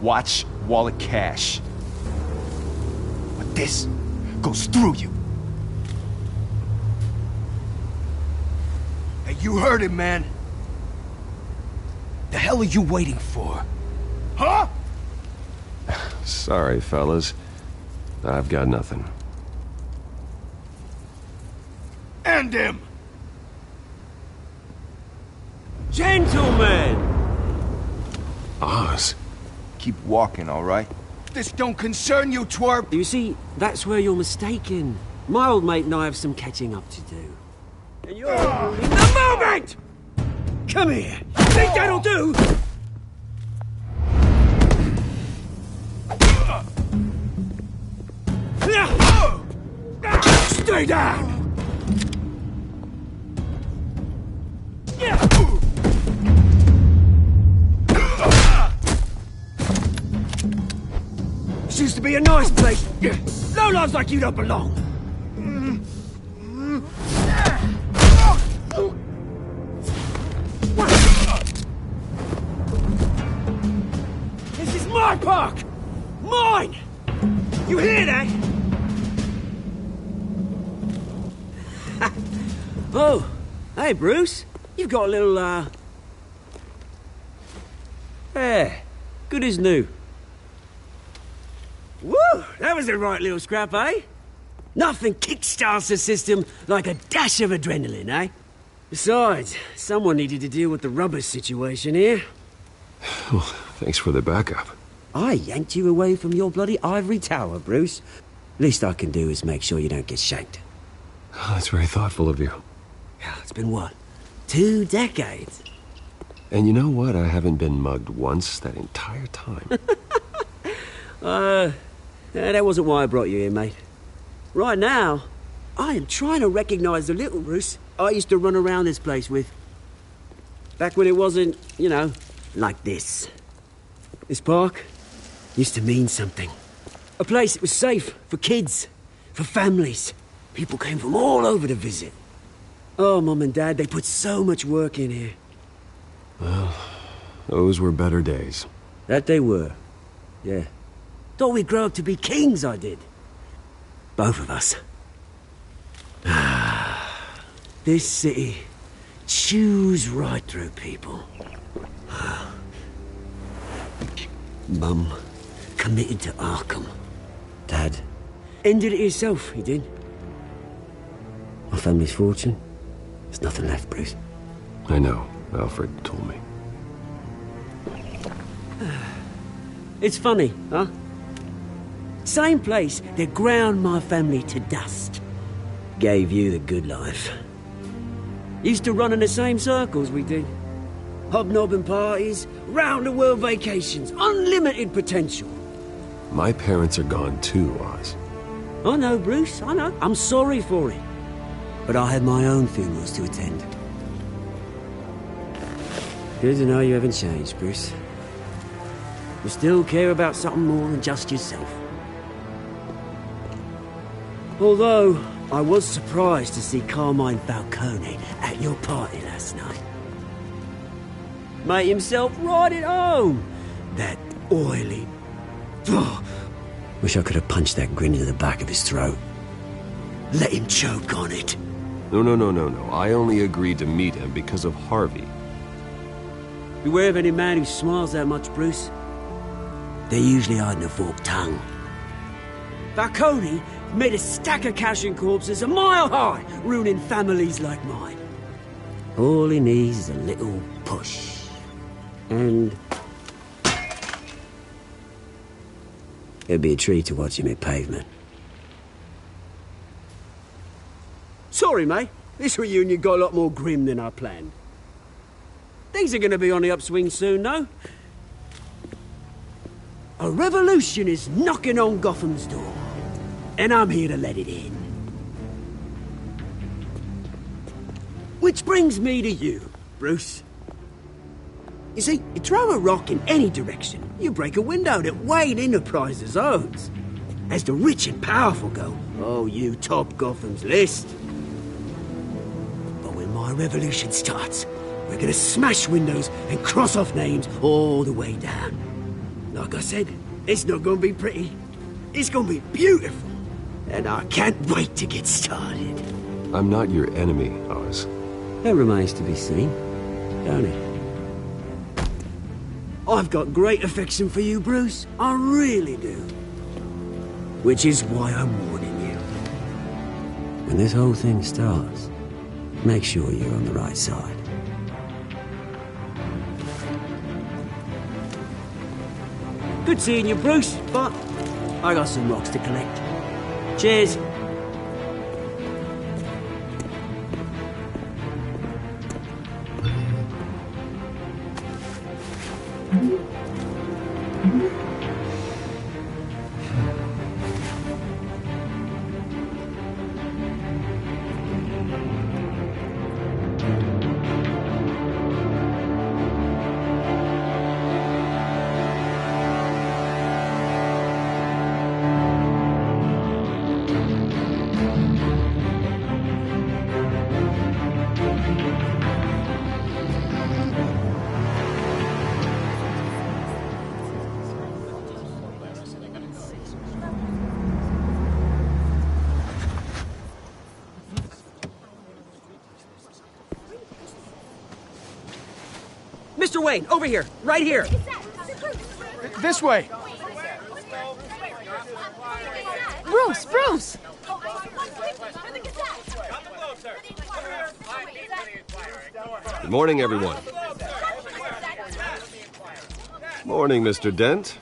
Watch wallet cash. But this goes through you. Hey, you heard him, man. The hell are you waiting for? Huh? Sorry, fellas. I've got nothing. End him! Gentlemen! Oz. Keep walking, all right? This don't concern you, twerp! You see, that's where you're mistaken. My old mate and I have some catching up to do. And you're in the moment! Come here! Think that'll do? Stay down! This used to be a nice place. Lowlifes like you don't belong. This is my park! Mine! You hear that? Oh, hey, Bruce. You've got a little, yeah, good as new. Woo! That was a right little scrap, eh? Nothing kickstarts the system like a dash of adrenaline, eh? Besides, someone needed to deal with the rubber situation here. Well, thanks for the backup. I yanked you away from your bloody ivory tower, Bruce. Least I can do is make sure you don't get shanked. Oh, that's very thoughtful of you. It's been what? 2 decades? And you know what? I haven't been mugged once that entire time. That wasn't why I brought you here, mate. Right now, I am trying to recognize the little Bruce I used to run around this place with. Back when it wasn't, you know, like this. This park used to mean something. A place that was safe for kids, for families. People came from all over to visit. Oh, Mum and Dad, they put so much work in here. Well, those were better days. That they were, yeah. Thought we'd grow up to be kings, I did. Both of us. This city chews right through people. Mum committed to Arkham. Dad ended it himself, he did. My family's fortune, there's nothing left, Bruce. I know. Alfred told me. It's funny, huh? Same place that ground my family to dust. Gave you the good life. Used to run in the same circles we did. Hobnobbing parties, round-the-world vacations, unlimited potential. My parents are gone too, Oz. I know, Bruce, I know. I'm sorry for it. But I had my own funerals to attend. Good to know you haven't changed, Bruce. You still care about something more than just yourself. Although, I was surprised to see Carmine Falcone at your party last night. Made himself right at home. That oily... Oh, wish I could have punched that grin into the back of his throat. Let him choke on it. No. I only agreed to meet him because of Harvey. Beware of any man who smiles that much, Bruce. They're usually hiding a forked tongue. Falcone made a stack of cashing corpses a mile high, ruining families like mine. All he needs is a little push. And... it'd be a treat to watch him hit pavement. Sorry, mate. This reunion got a lot more grim than I planned. Things are going to be on the upswing soon, though. A revolution is knocking on Gotham's door. And I'm here to let it in. Which brings me to you, Bruce. You see, you throw a rock in any direction, you break a window that Wayne Enterprises owns. As the rich and powerful go, oh, you top Gotham's list. But when my revolution starts, we're gonna smash windows and cross off names all the way down. Like I said, it's not gonna be pretty. It's gonna be beautiful. And I can't wait to get started. I'm not your enemy, Oz. That remains to be seen, don't it? I've got great affection for you, Bruce. I really do. Which is why I'm warning you. When this whole thing starts, make sure you're on the right side. Good seeing you, Bruce, but I got some rocks to collect. Cheers. Mr. Wayne, over here, right here. This way. Bruce, Bruce! Good morning, everyone. Morning, Mr. Dent.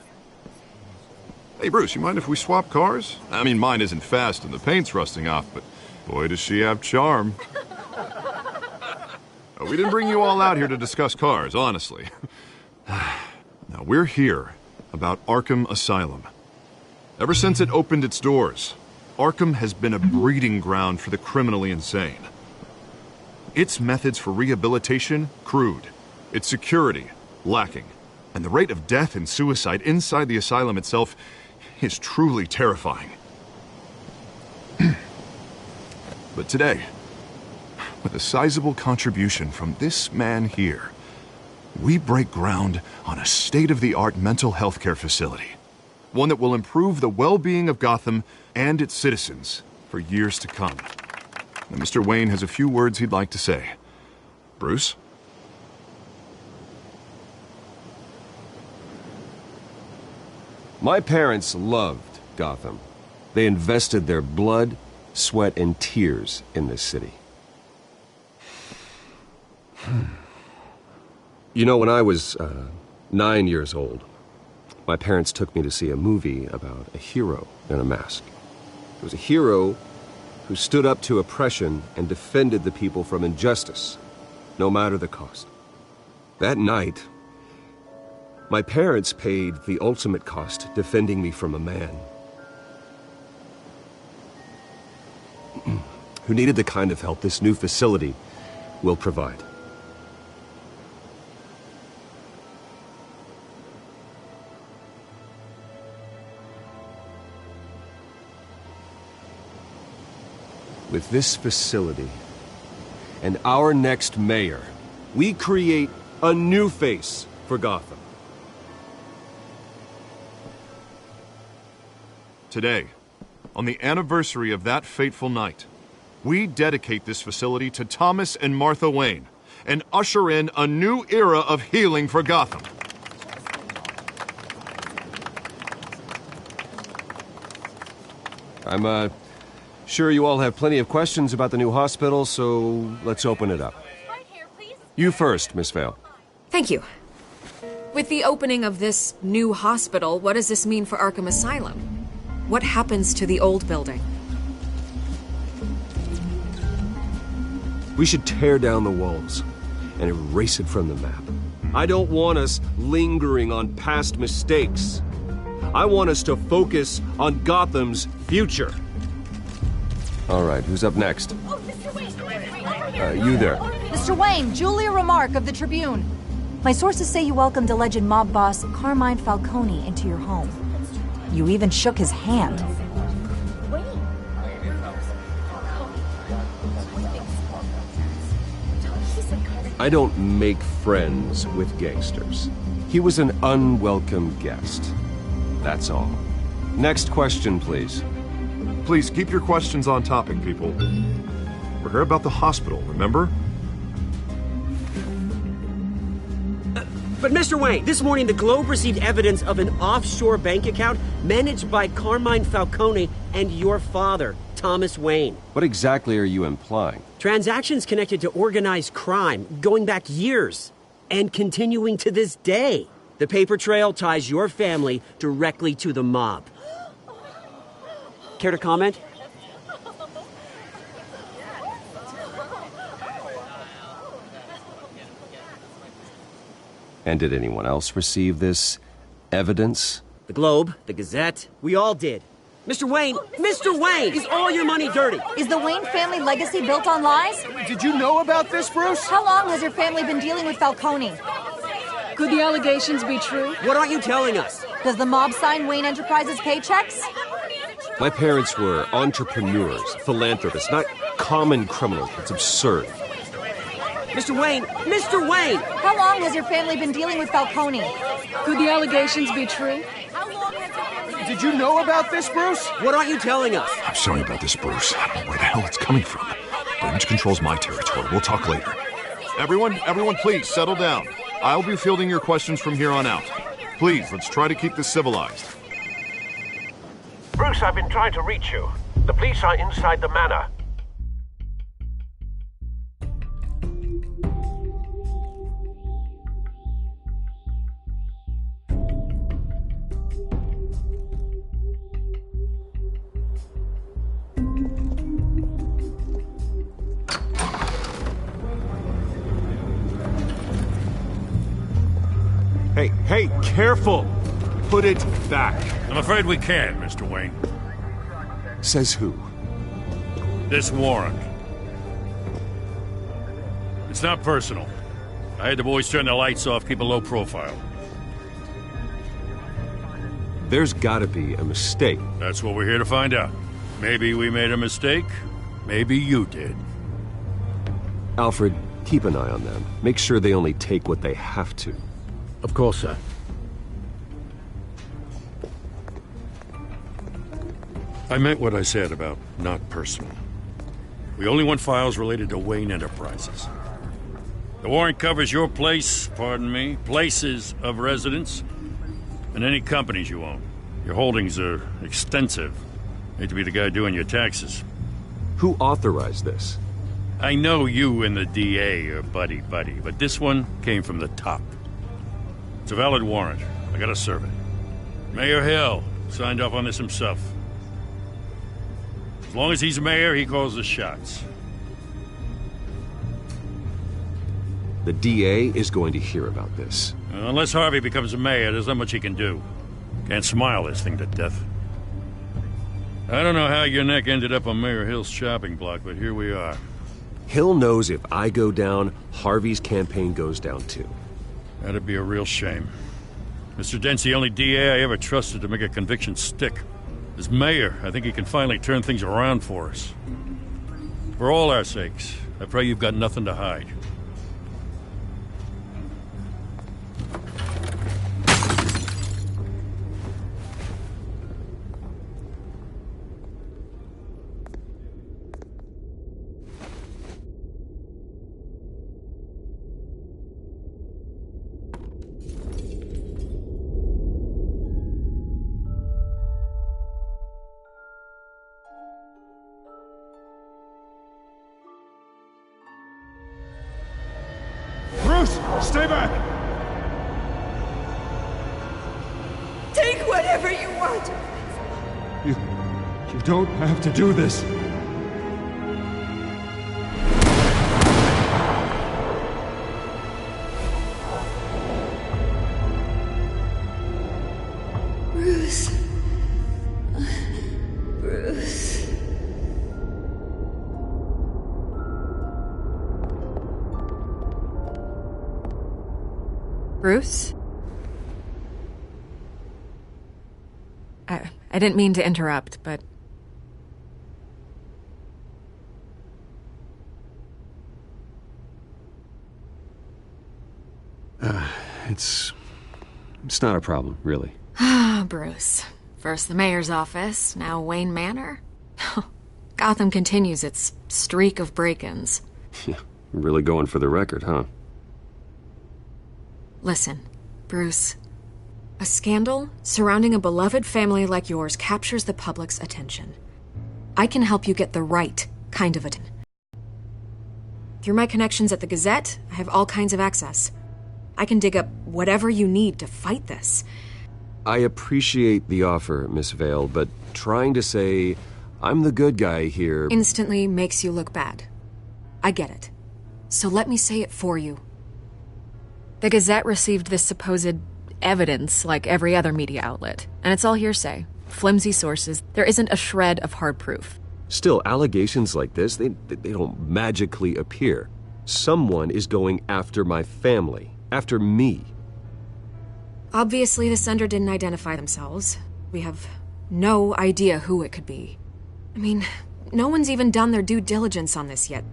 Hey, Bruce, you mind if we swap cars? I mean, mine isn't fast and the paint's rusting off, but boy, does she have charm. We didn't bring you all out here to discuss cars, honestly. Now, we're here about Arkham Asylum. Ever since it opened its doors, Arkham has been a breeding ground for the criminally insane. Its methods for rehabilitation, crude. Its security, lacking. And the rate of death and suicide inside the asylum itself is truly terrifying. But today, with a sizable contribution from this man here, we break ground on a state-of-the-art mental health care facility. One that will improve the well-being of Gotham and its citizens for years to come. Now, Mr. Wayne has a few words he'd like to say. Bruce? My parents loved Gotham. They invested their blood, sweat, and tears in this city. You know, when I was 9 years old, my parents took me to see a movie about a hero in a mask. It was a hero who stood up to oppression and defended the people from injustice, no matter the cost. That night, my parents paid the ultimate cost defending me from a man who needed the kind of help this new facility will provide. With this facility and our next mayor, we create a new face for Gotham. Today, on the anniversary of that fateful night, we dedicate this facility to Thomas and Martha Wayne and usher in a new era of healing for Gotham. I'm sure you all have plenty of questions about the new hospital, so let's open it up. You first, Miss Vale. Thank you. With the opening of this new hospital, what does this mean for Arkham Asylum? What happens to the old building? We should tear down the walls and erase it from the map. I don't want us lingering on past mistakes. I want us to focus on Gotham's future. All right, who's up next? You there. Mr. Wayne, Julia Remark of the Tribune. My sources say you welcomed alleged mob boss Carmine Falcone into your home. You even shook his hand. I don't make friends with gangsters. He was an unwelcome guest. That's all. Next question, please. Please keep your questions on topic, people. We're here about the hospital, remember? But Mr. Wayne, this morning the Globe received evidence of an offshore bank account managed by Carmine Falcone and your father, Thomas Wayne. What exactly are you implying? Transactions connected to organized crime going back years and continuing to this day. The paper trail ties your family directly to the mob. Care to comment? And did anyone else receive this evidence? The Globe, the Gazette, we all did. Mr. Wayne, is all your money dirty? Is the Wayne family legacy built on lies? Did you know about this, Bruce? How long has your family been dealing with Falcone? Could the allegations be true? What aren't you telling us? Does the mob sign Wayne Enterprises paychecks? My parents were entrepreneurs, philanthropists, not common criminals. It's absurd. Mr. Wayne! How long has your family been dealing with Falcone? Could the allegations be true? Did you know about this, Bruce? What aren't you telling us? I'm sorry about this, Bruce. I don't know where the hell it's coming from. Damage control's my territory. We'll talk later. Everyone, please, settle down. I'll be fielding your questions from here on out. Please, let's try to keep this civilized. Bruce, I've been trying to reach you. The police are inside the manor. Hey, careful! Put it back. I'm afraid we can't, Mr. Wayne. Says who? This warrant. It's not personal. I had the boys turn the lights off, keep a low profile. There's gotta be a mistake. That's what we're here to find out. Maybe we made a mistake. Maybe you did. Alfred, keep an eye on them. Make sure they only take what they have to. Of course, sir. I meant what I said about not personal. We only want files related to Wayne Enterprises. The warrant covers your places of residence, and any companies you own. Your holdings are extensive. Hate to be the guy doing your taxes. Who authorized this? I know you and the DA are buddy-buddy, but this one came from the top. It's a valid warrant. I gotta serve it. Mayor Hill signed off on this himself. As long as he's mayor, he calls the shots. The DA is going to hear about this. Unless Harvey becomes a mayor, there's not much he can do. Can't smile this thing to death. I don't know how your neck ended up on Mayor Hill's shopping block, but here we are. Hill knows if I go down, Harvey's campaign goes down too. That'd be a real shame. Mr. Dent's the only DA I ever trusted to make a conviction stick. As mayor, I think he can finally turn things around for us. For all our sakes, I pray you've got nothing to hide. Stay back! Take whatever you want! You don't have to do this. Bruce. Bruce. Bruce? I didn't mean to interrupt, but... It's not a problem, really. Ah, Bruce. First the mayor's office, now Wayne Manor. Gotham continues its streak of break-ins. Yeah, really going for the record, huh? Listen, Bruce. A scandal surrounding a beloved family like yours captures the public's attention. I can help you get the right kind of attention. Through my connections at the Gazette, I have all kinds of access. I can dig up whatever you need to fight this. I appreciate the offer, Miss Vale, but trying to say I'm the good guy here... instantly makes you look bad. I get it. So let me say it for you. The Gazette received this supposed evidence like every other media outlet, and it's all hearsay. Flimsy sources. There isn't a shred of hard proof. Still, allegations like this, they don't magically appear. Someone is going after my family. After me. Obviously, the sender didn't identify themselves. We have no idea who it could be. I mean, no one's even done their due diligence on this yet.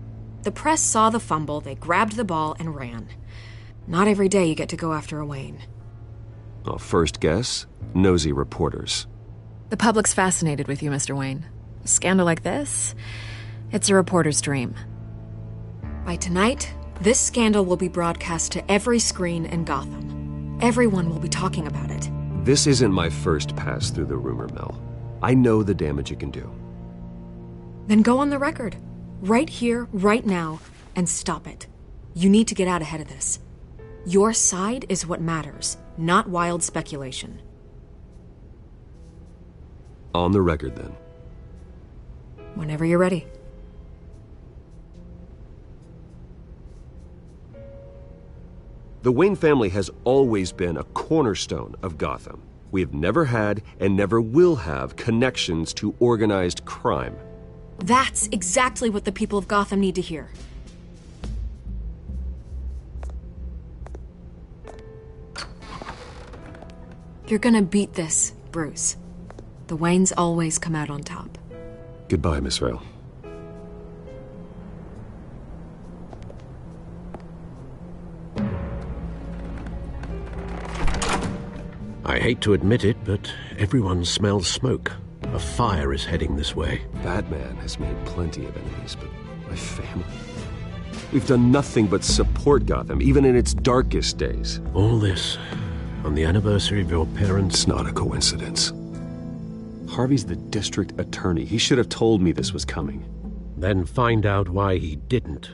The press saw the fumble, they grabbed the ball and ran. Not every day you get to go after a Wayne. Well, first guess, nosy reporters. The public's fascinated with you, Mr. Wayne. A scandal like this, it's a reporter's dream. By tonight, this scandal will be broadcast to every screen in Gotham. Everyone will be talking about it. This isn't my first pass through the rumor mill. I know the damage it can do. Then go on the record. Right here, right now, and stop it. You need to get out ahead of this. Your side is what matters, not wild speculation. On the record, then. Whenever you're ready. The Wayne family has always been a cornerstone of Gotham. We have never had and never will have connections to organized crime. That's exactly what the people of Gotham need to hear. You're gonna beat this, Bruce. The Waynes always come out on top. Goodbye, Miss Vale. I hate to admit it, but everyone smells smoke. A fire is heading this way. Batman has made plenty of enemies, but my family... We've done nothing but support Gotham, even in its darkest days. All this on the anniversary of your parents'... It's not a coincidence. Harvey's the district attorney. He should have told me this was coming. Then find out why he didn't.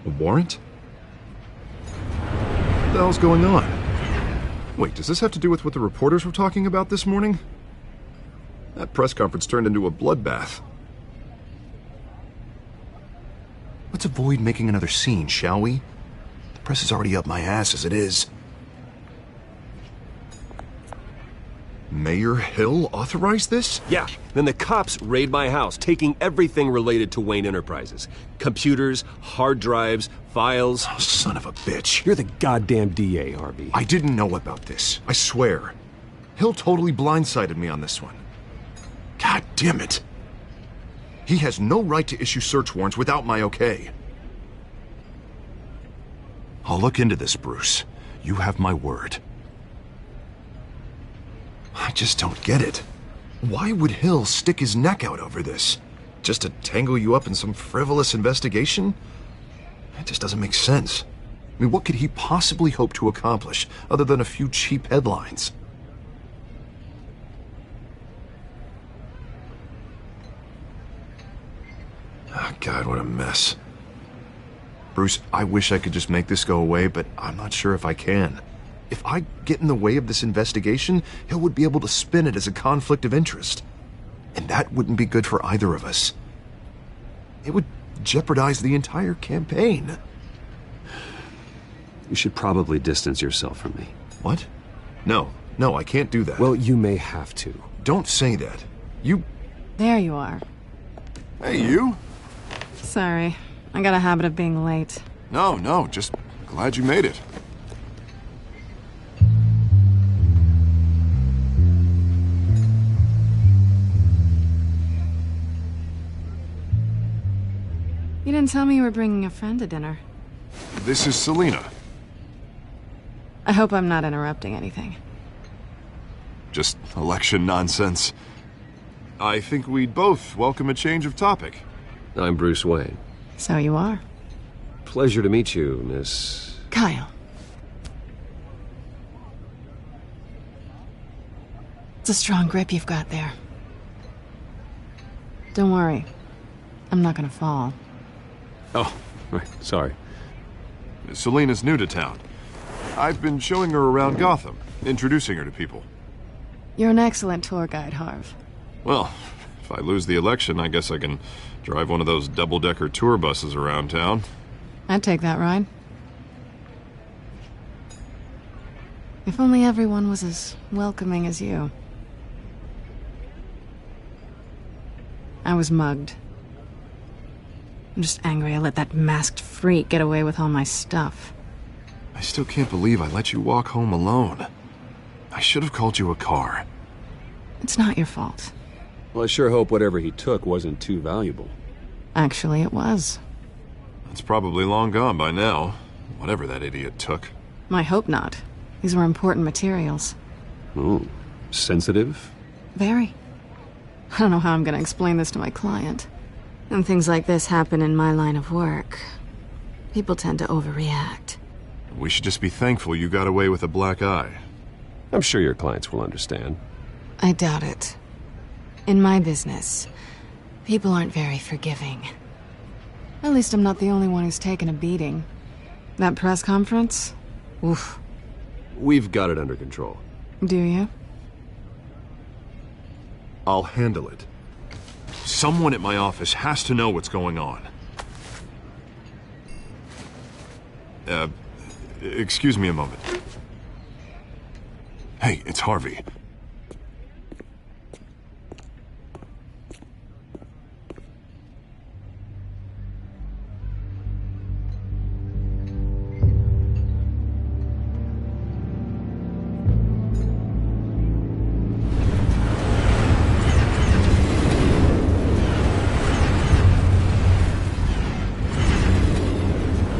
A warrant? What the hell's going on? Wait, does this have to do with what the reporters were talking about this morning? That press conference turned into a bloodbath. Let's avoid making another scene, shall we? The press is already up my ass as it is. Mayor Hill authorized this? Yeah, then the cops raid my house, taking everything related to Wayne Enterprises. Computers, hard drives, files. Oh, son of a bitch. You're the goddamn DA, Harvey. I didn't know about this. I swear. Hill totally blindsided me on this one. God damn it. He has no right to issue search warrants without my okay. I'll look into this, Bruce. You have my word. I just don't get it. Why would Hill stick his neck out over this? Just to tangle you up in some frivolous investigation? It just doesn't make sense. I mean, what could he possibly hope to accomplish other than a few cheap headlines? Oh, God, what a mess. Bruce, I wish I could just make this go away, but I'm not sure if I can. If I get in the way of this investigation, Hill would be able to spin it as a conflict of interest. And that wouldn't be good for either of us. It would jeopardize the entire campaign. You should probably distance yourself from me. What? No, I can't do that. Well, you may have to. Don't say that. There you are. Hey, you? Sorry, I got a habit of being late. No, just glad you made it. You didn't tell me you were bringing a friend to dinner. This is Selina. I hope I'm not interrupting anything. Just election nonsense. I think we'd both welcome a change of topic. I'm Bruce Wayne. So you are. Pleasure to meet you, Miss... Kyle. It's a strong grip you've got there. Don't worry. I'm not gonna fall. Oh, right, sorry. Selina's new to town. I've been showing her around Gotham, introducing her to people. You're an excellent tour guide, Harv. Well, if I lose the election, I guess I can drive one of those double-decker tour buses around town. I'd take that ride. If only everyone was as welcoming as you. I was mugged. I'm just angry I let that masked freak get away with all my stuff. I still can't believe I let you walk home alone. I should have called you a car. It's not your fault. Well, I sure hope whatever he took wasn't too valuable. Actually, it was. It's probably long gone by now, whatever that idiot took. I hope not. These were important materials. Ooh, sensitive? Very. I don't know how I'm gonna explain this to my client. And things like this happen in my line of work. People tend to overreact. We should just be thankful you got away with a black eye. I'm sure your clients will understand. I doubt it. In my business, people aren't very forgiving. At least I'm not the only one who's taken a beating. That press conference? Oof. We've got it under control. Do you? I'll handle it. Someone at my office has to know what's going on. Excuse me a moment. Hey, it's Harvey.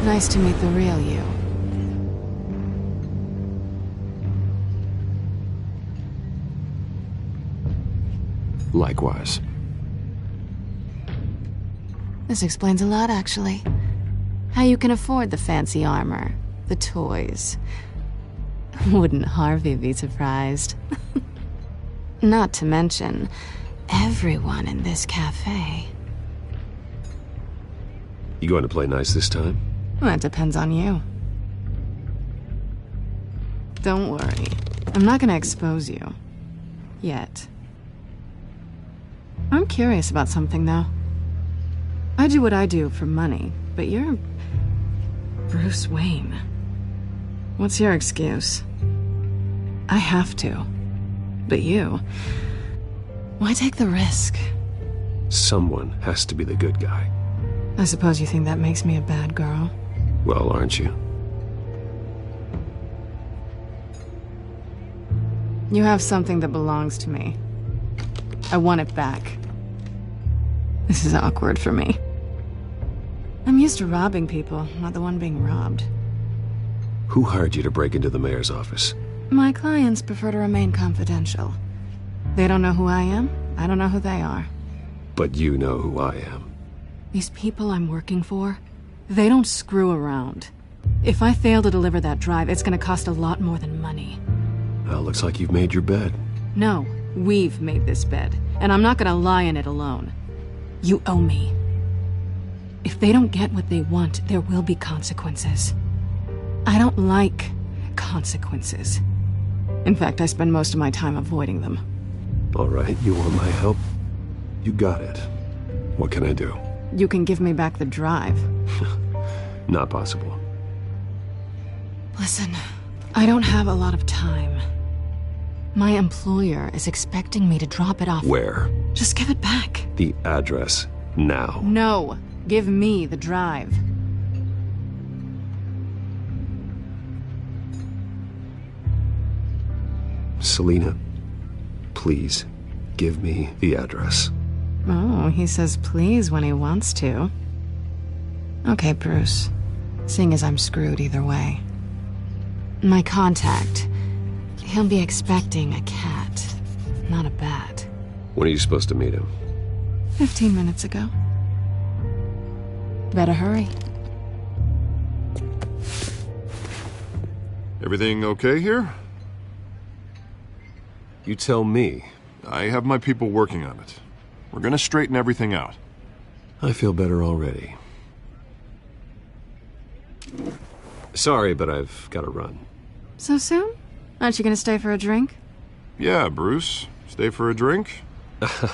Nice to meet the real you. Likewise. This explains a lot, actually. How you can afford the fancy armor, the toys. Wouldn't Harvey be surprised? Not to mention, everyone in this cafe. You going to play nice this time? Well, that depends on you. Don't worry. I'm not gonna expose you. Yet. I'm curious about something, though. I do what I do for money, but you're... Bruce Wayne. What's your excuse? I have to. But you... Why take the risk? Someone has to be the good guy. I suppose you think that makes me a bad girl? Well, aren't you? You have something that belongs to me. I want it back. This is awkward for me. I'm used to robbing people, not the one being robbed. Who hired you to break into the mayor's office? My clients prefer to remain confidential. They don't know who I am, I don't know who they are. But you know who I am. These people I'm working for, they don't screw around. If I fail to deliver that drive, it's gonna cost a lot more than money. Well, looks like you've made your bed. No, we've made this bed, and I'm not gonna lie in it alone. You owe me. If they don't get what they want, there will be consequences. I don't like consequences. In fact, I spend most of my time avoiding them. All right, you want my help? You got it. What can I do? you can give me back the drive. Not possible. Listen, I don't have a lot of time. My employer is expecting me to drop it off. Where? Just give it back. The address, now. No, give me the drive. Selina, please, give me the address. Oh, he says please when he wants to. Okay, Bruce. Seeing as I'm screwed either way. My contact. He'll be expecting a cat, not a bat. When are you supposed to meet him? 15 minutes ago. Better hurry. Everything okay here? You tell me. I have my people working on it. We're gonna straighten everything out. I feel better already. Sorry, but I've got to run. So soon? Aren't you gonna stay for a drink? Yeah, Bruce. Stay for a drink?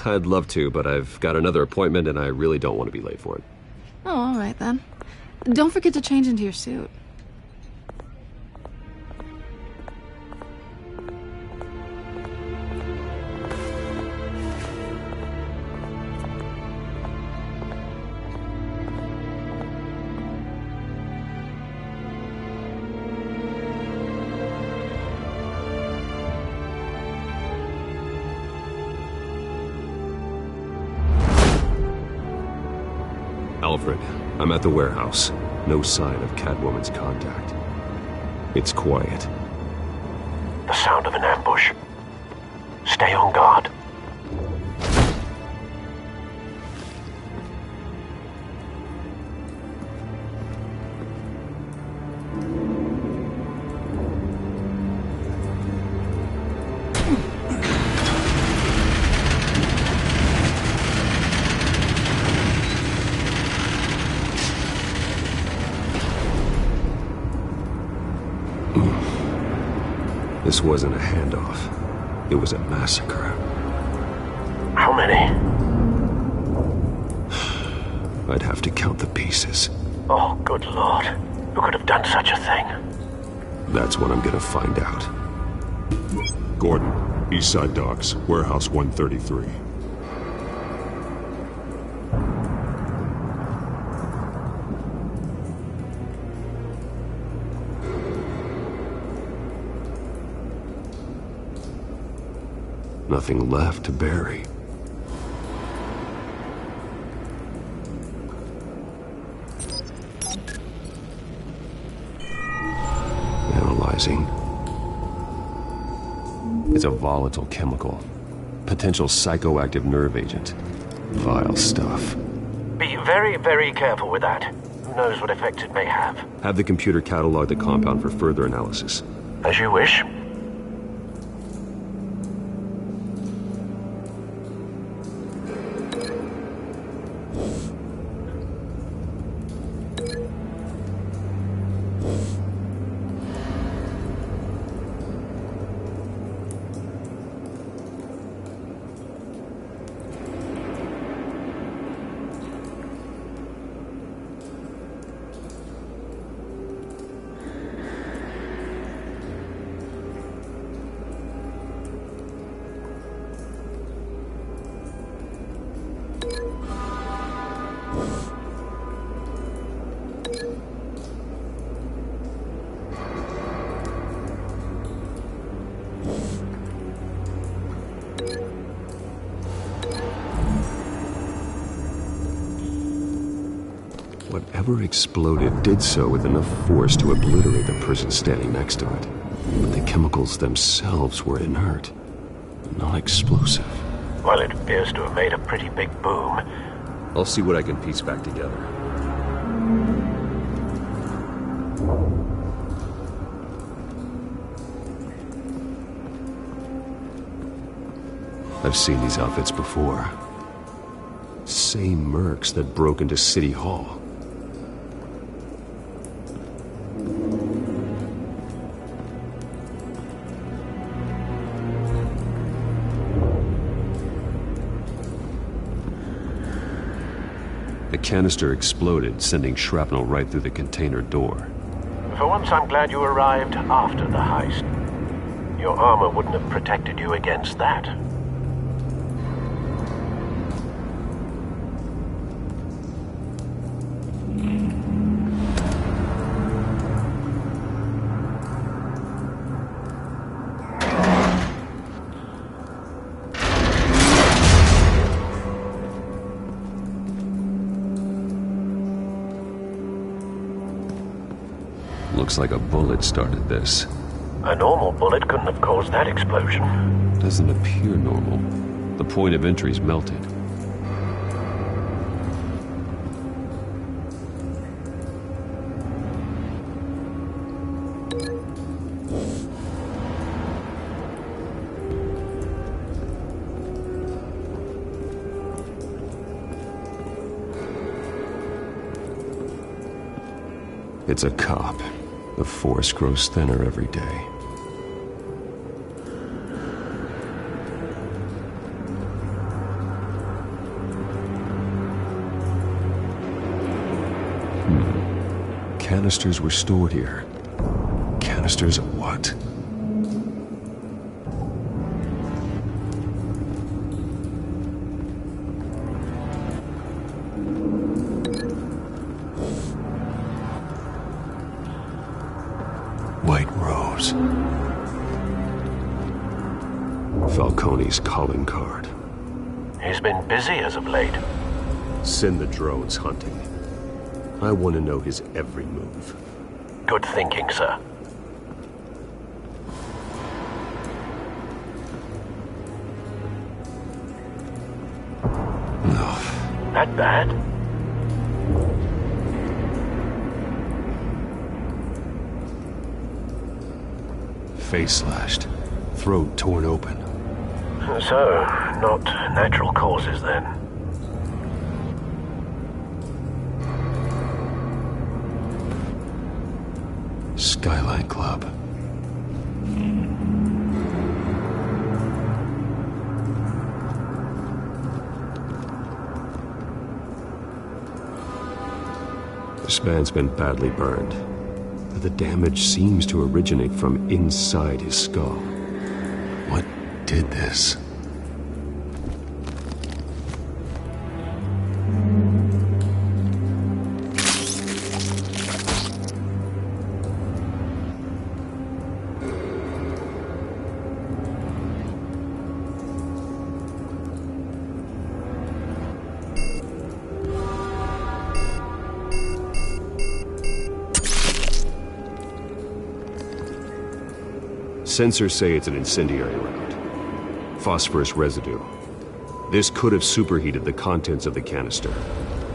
I'd love to, but I've got another appointment and I really don't want to be late for it. Oh, all right then. Don't forget to change into your suit. Alfred, I'm at the warehouse. No sign of Catwoman's contact. It's quiet. The sound of an ambush. Stay on guard. This wasn't a handoff. It was a massacre. How many? I'd have to count the pieces. Oh, good Lord. Who could have done such a thing? That's what I'm gonna find out. Gordon, Eastside Docks, Warehouse 133. Nothing left to bury. Analyzing. It's a volatile chemical. Potential psychoactive nerve agent. Vile stuff. Be very, very careful with that. Who knows what effect it may have. Have the computer catalog the compound for further analysis. As you wish. Whatever exploded did so with enough force to obliterate the person standing next to it. But the chemicals themselves were inert, not explosive. Well, it appears to have made a pretty big boom. I'll see what I can piece back together. I've seen these outfits before. Same mercs that broke into City Hall. A canister exploded, sending shrapnel right through the container door. For once, I'm glad you arrived after the heist. Your armor wouldn't have protected you against that. Looks like a bullet started this. A normal bullet couldn't have caused that explosion. Doesn't appear normal. The point of entry's melted. It's a cop. The force grows thinner every day. Canisters were stored here. Canisters of what? White Rose. Falcone's calling card. He's been busy as of late. Send the drones hunting. I want to know his every move. Good thinking, sir. No. That bad? Face slashed. Throat torn open. So, not natural causes then. Skyline Club. This man's been badly burned, but the damage seems to originate from inside his skull. What did this? Sensors say it's an incendiary round. Phosphorus residue. This could have superheated the contents of the canister,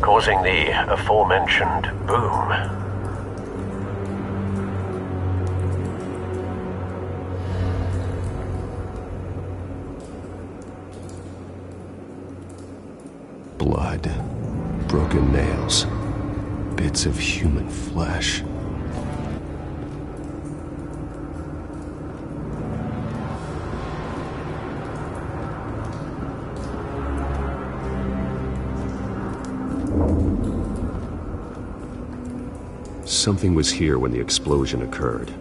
causing the aforementioned boom. Blood, broken nails, bits of human flesh. Something was here when the explosion occurred.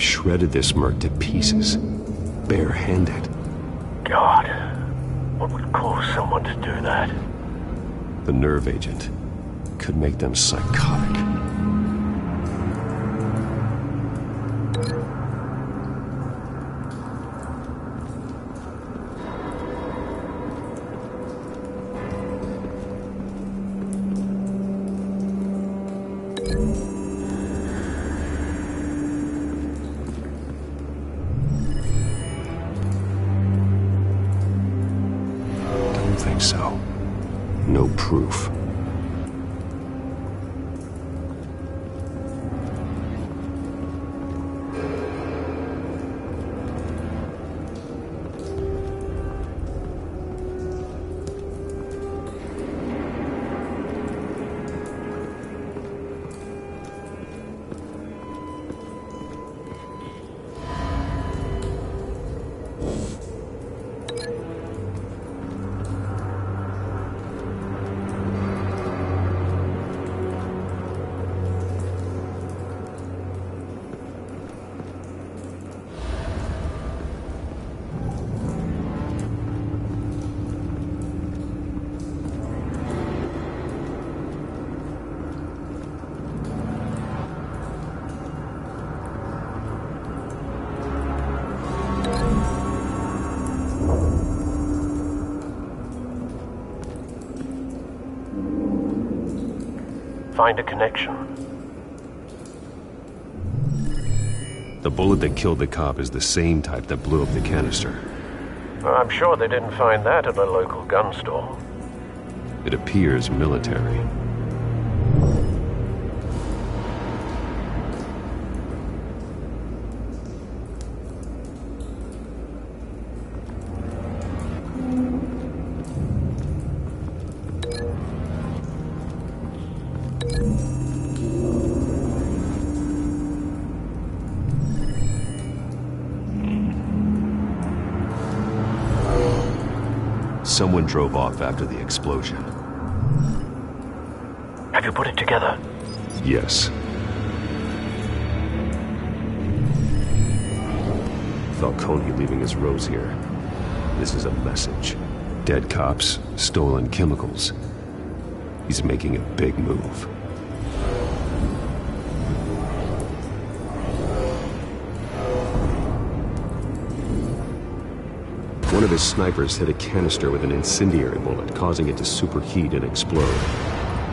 shredded this merc to pieces, barehanded. God, what would cause someone to do that? The nerve agent could make them psychotic. Don't think so. No proof. Find a connection. The bullet that killed the cop is the same type that blew up the canister. I'm sure they didn't find that at a local gun store. It appears military. Someone drove off after the explosion. Have you put it together? Yes. Falcone leaving his rose here. This is a message. Dead cops, stolen chemicals. He's making a big move. One of his snipers hit a canister with an incendiary bullet, causing it to superheat and explode.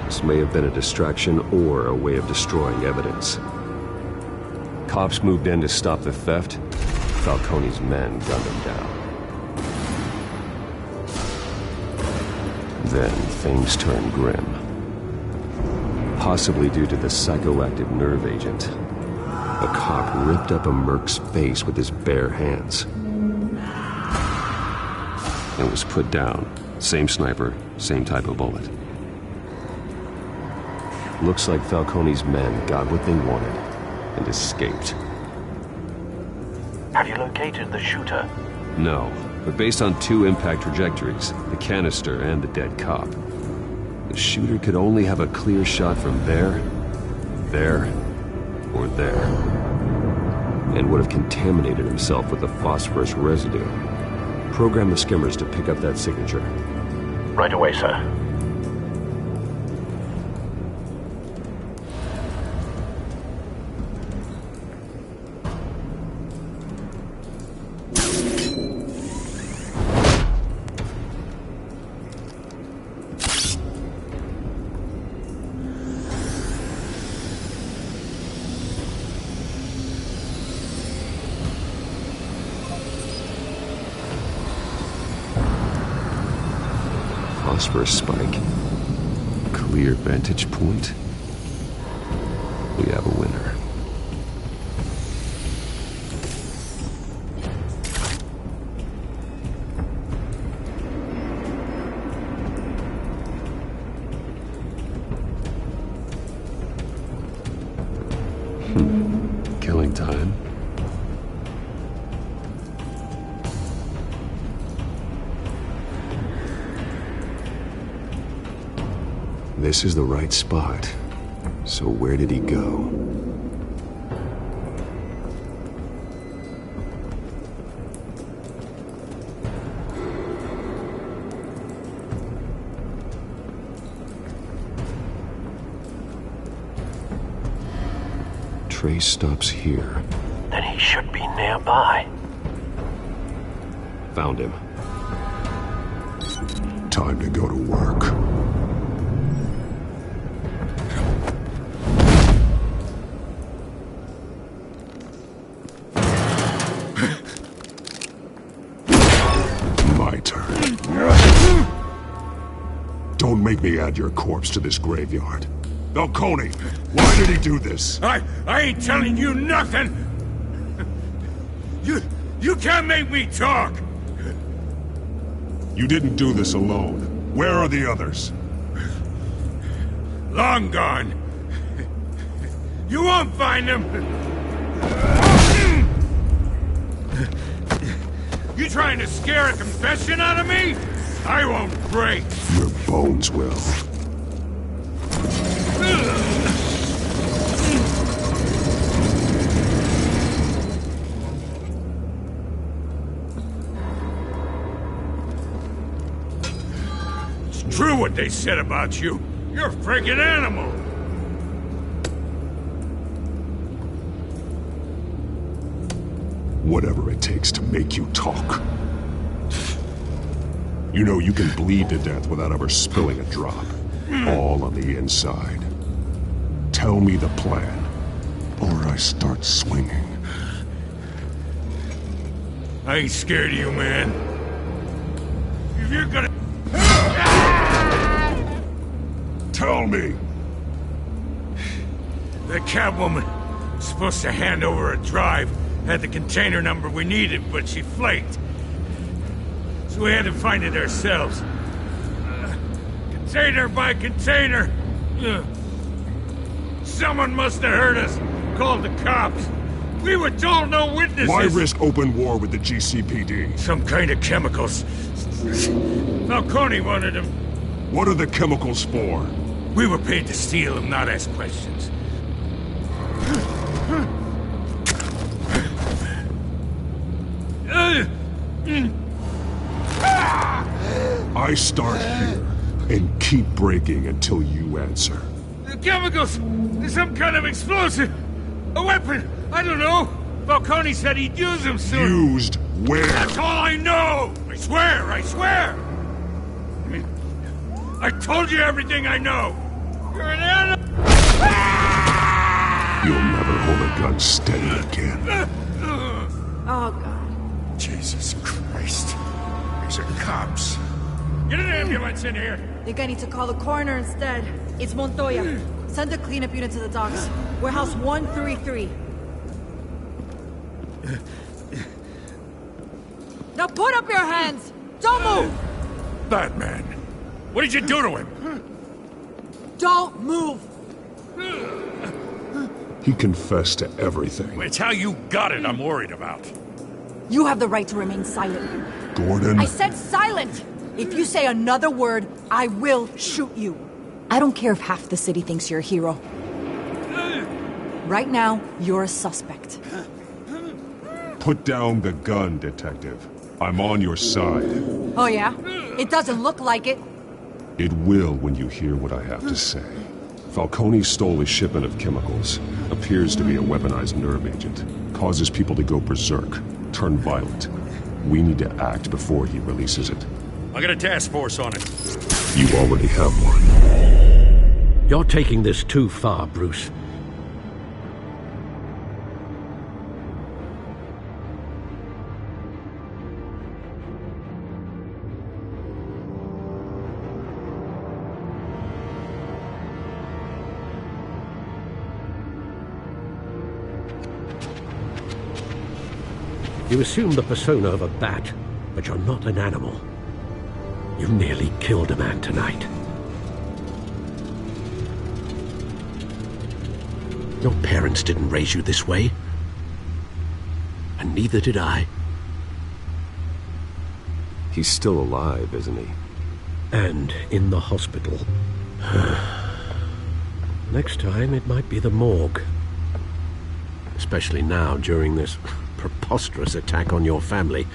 This may have been a distraction or a way of destroying evidence. Cops moved in to stop the theft. Falcone's men gunned him down. Then things turned grim. Possibly due to the psychoactive nerve agent. A cop ripped up a merc's face with his bare hands. And was put down. Same sniper, same type of bullet. Looks like Falcone's men got what they wanted and escaped. Have you located the shooter? No, but based on two impact trajectories, the canister and the dead cop, the shooter could only have a clear shot from there, or there, and would have contaminated himself with the phosphorus residue. Program the skimmers to pick up that signature. Right away, sir. Phosphorus spike. Clear vantage point. We have a winner. Killing time. This is the right spot. So where did he go? trace stops here. Then he should be nearby. Found him. Time to go to work. My turn. Don't make me add your corpse to this graveyard. Falcone, why did he do this? I ain't telling you nothing! You can't make me talk! You didn't do this alone. Where are the others? Long gone. You won't find them! You trying to scare a confession out of me? I won't break! Your bones will. It's true what they said about you. You're a freaking animal! Whatever it takes to make you talk. You know you can bleed to death without ever spilling a drop. All on the inside. Tell me the plan, or I start swinging. I ain't scared of you, man. If you're gonna... Tell me! The Catwoman was supposed to hand over a drive, had the container number we needed, but she flaked. So we had to find it ourselves. Container by container. Someone must have heard us. Called the cops. We were told no witnesses. Why risk open war with the GCPD? Some kind of chemicals. Falcone wanted them. What are the chemicals for? We were paid to steal them, not ask questions. I start here and keep breaking until you answer. The chemicals! Some kind of explosive! A weapon! I don't know! Falcone said he'd use them soon! Used where? That's all I know! I swear! I swear! I told you everything I know! You're an animal! You'll never hold a gun steady again. Oh, God. Jesus Christ. These are cops. Get an ambulance in here! Think I need to call the coroner instead. It's Montoya. Send a cleanup unit to the docks. Warehouse 133. Now put up your hands! Don't move! Batman, what did you do to him? Don't move! He confessed to everything. It's how you got it I'm worried about. You have the right to remain silent. Gordon? I said silent! If you say another word, I will shoot you. I don't care if half the city thinks you're a hero. Right now, you're a suspect. Put down the gun, Detective. I'm on your side. Oh yeah? It doesn't look like it. It will when you hear what I have to say. Falcone stole a shipment of chemicals. Appears to be a weaponized nerve agent. Causes people to go berserk, turn violent. We need to act before he releases it. I got a task force on it. You already have one. You're taking this too far, Bruce. You assume the persona of a bat, but you're not an animal. You nearly killed a man tonight. Your parents didn't raise you this way. And neither did I. He's still alive, isn't he? And in the hospital. Next time, it might be the morgue. Especially now, during this preposterous attack on your family.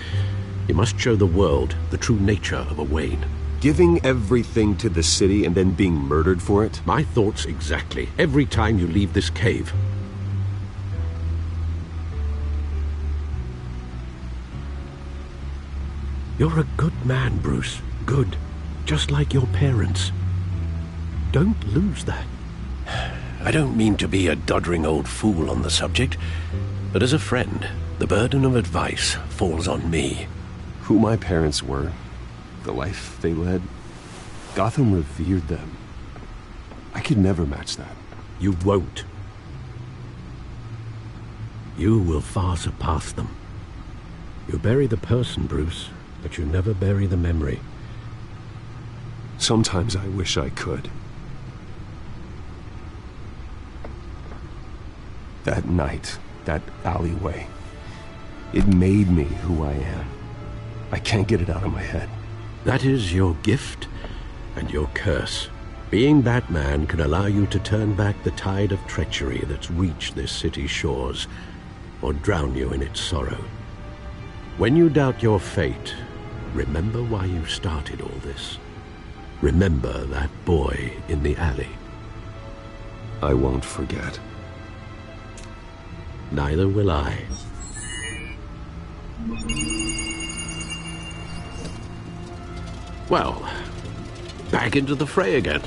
You must show the world the true nature of a Wayne. Giving everything to the city and then being murdered for it? My thoughts exactly. Every time you leave this cave. You're a good man, Bruce. Good. Just like your parents. Don't lose that. I don't mean to be a doddering old fool on the subject, but as a friend, the burden of advice falls on me. Who my parents were, the life they led, Gotham revered them. I could never match that. You won't. You will far surpass them. You bury the person, Bruce, but you never bury the memory. Sometimes I wish I could. That night, that alleyway, it made me who I am. I can't get it out of my head. That is your gift and your curse. Being Batman can allow you to turn back the tide of treachery that's reached this city's shores, or drown you in its sorrow. When you doubt your fate, remember why you started all this. Remember that boy in the alley. I won't forget. Neither will I. Well, back into the fray again.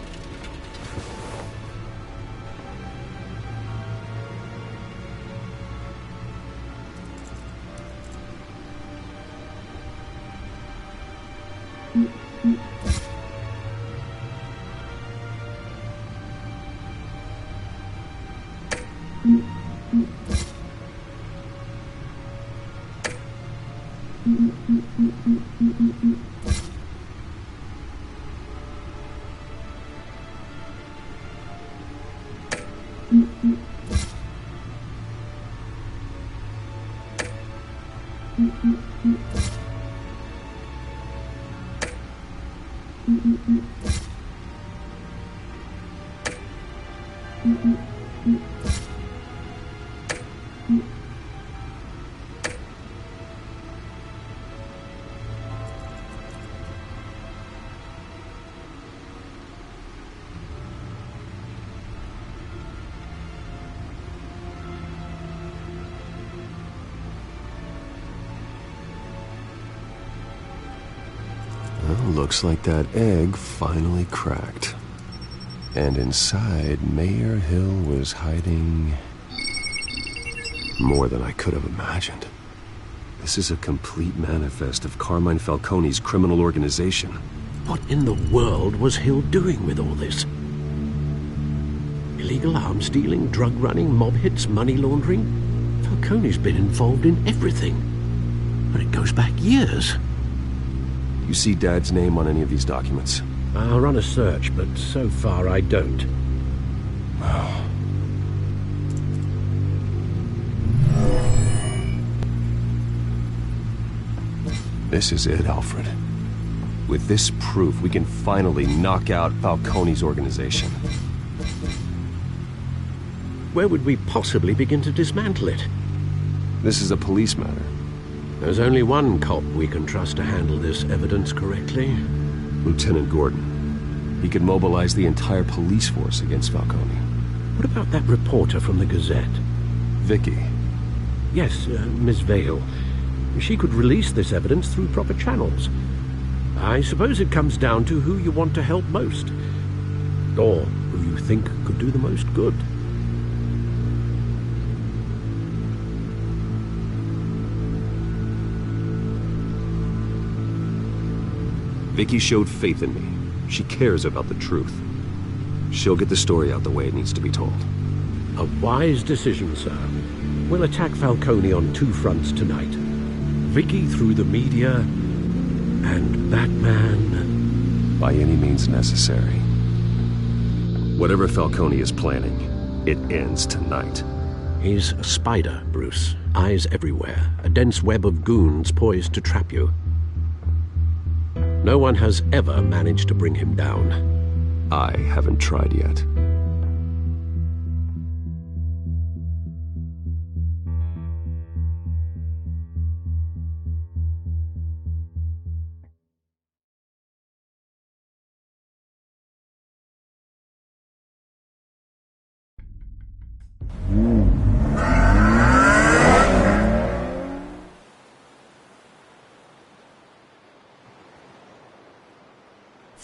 Well, looks like that egg finally cracked. And inside, Mayor Hill was hiding more than I could have imagined. This is a complete manifest of Carmine Falcone's criminal organization. What in the world was Hill doing with all this? Illegal arms dealing, drug running, mob hits, money laundering? Falcone's been involved in everything. And it goes back years. You see Dad's name on any of these documents? I'll run a search, but so far I don't. Oh. This is it, Alfred. With this proof, we can finally knock out Falcone's organization. Where would we possibly begin to dismantle it? This is a police matter. There's only one cop we can trust to handle this evidence correctly. Lieutenant Gordon. He could mobilize the entire police force against Falcone. What about that reporter from the Gazette? Vicky. Yes, Miss Vale. She could release this evidence through proper channels. I suppose it comes down to who you want to help most. Or who you think could do the most good. Vicky showed faith in me. She cares about the truth. She'll get the story out the way it needs to be told. A wise decision, sir. We'll attack Falcone on two fronts tonight. Vicky through the media, and Batman... by any means necessary. Whatever Falcone is planning, it ends tonight. He's a spider, Bruce. Eyes everywhere. A dense web of goons poised to trap you. No one has ever managed to bring him down. I haven't tried yet.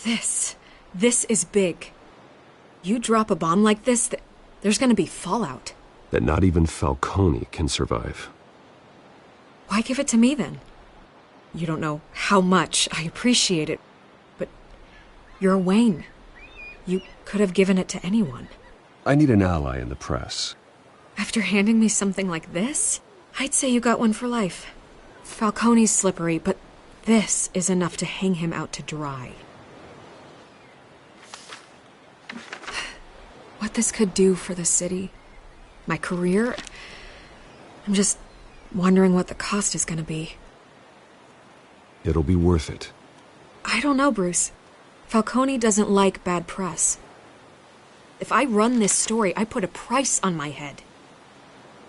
This is big. You drop a bomb like this, there's gonna be fallout. That not even Falcone can survive. Why give it to me then? You don't know how much I appreciate it, but you're Wayne. You could have given it to anyone. I need an ally in the press. After handing me something like this, I'd say you got one for life. Falcone's slippery, but this is enough to hang him out to dry. What this could do for the city, my career, I'm just wondering what the cost is gonna be. It'll be worth it. I don't know, Bruce. Falcone doesn't like bad press. If I run this story, I put a price on my head.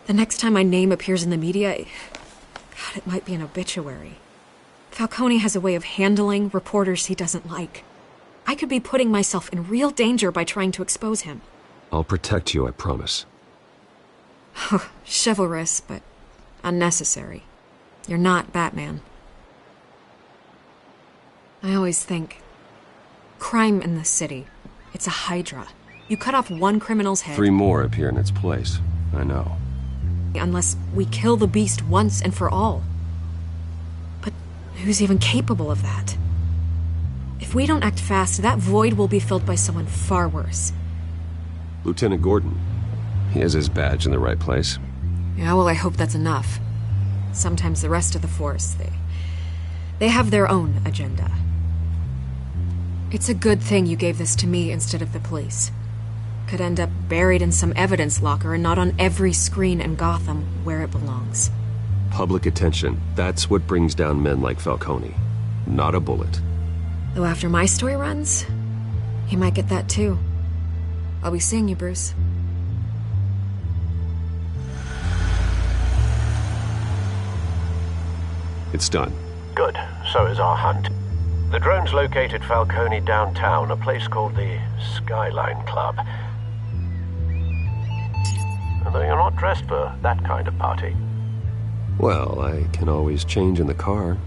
The next time my name appears in the media, God, it might be an obituary. Falcone has a way of handling reporters he doesn't like. I could be putting myself in real danger by trying to expose him. I'll protect you, I promise. Chivalrous, but unnecessary. You're not Batman. I always think, crime in the city, it's a hydra. You cut off one criminal's head. 3 more appear in its place. I know. Unless we kill the beast once and for all. But who's even capable of that? If we don't act fast, that void will be filled by someone far worse. Lieutenant Gordon. He has his badge in the right place. Yeah, well, I hope that's enough. Sometimes the rest of the force, they have their own agenda. It's a good thing you gave this to me instead of the police. Could end up buried in some evidence locker and not on every screen in Gotham where it belongs. Public attention. That's what brings down men like Falcone. Not a bullet. Though after my story runs, he might get that too. I'll be seeing you, Bruce. It's done. Good. So is our hunt. The drones located Falcone downtown, a place called the Skyline Club. Although you're not dressed for that kind of party. Well, I can always change in the car.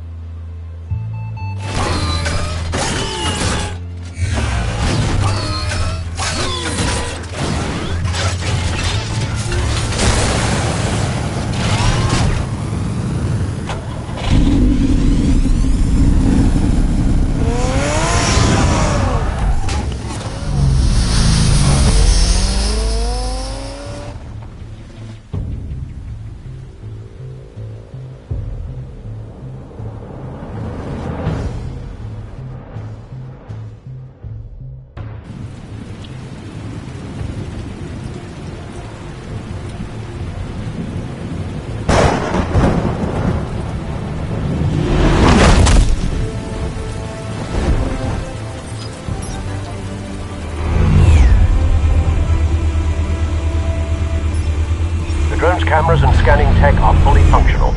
Cameras and scanning tech are fully functional.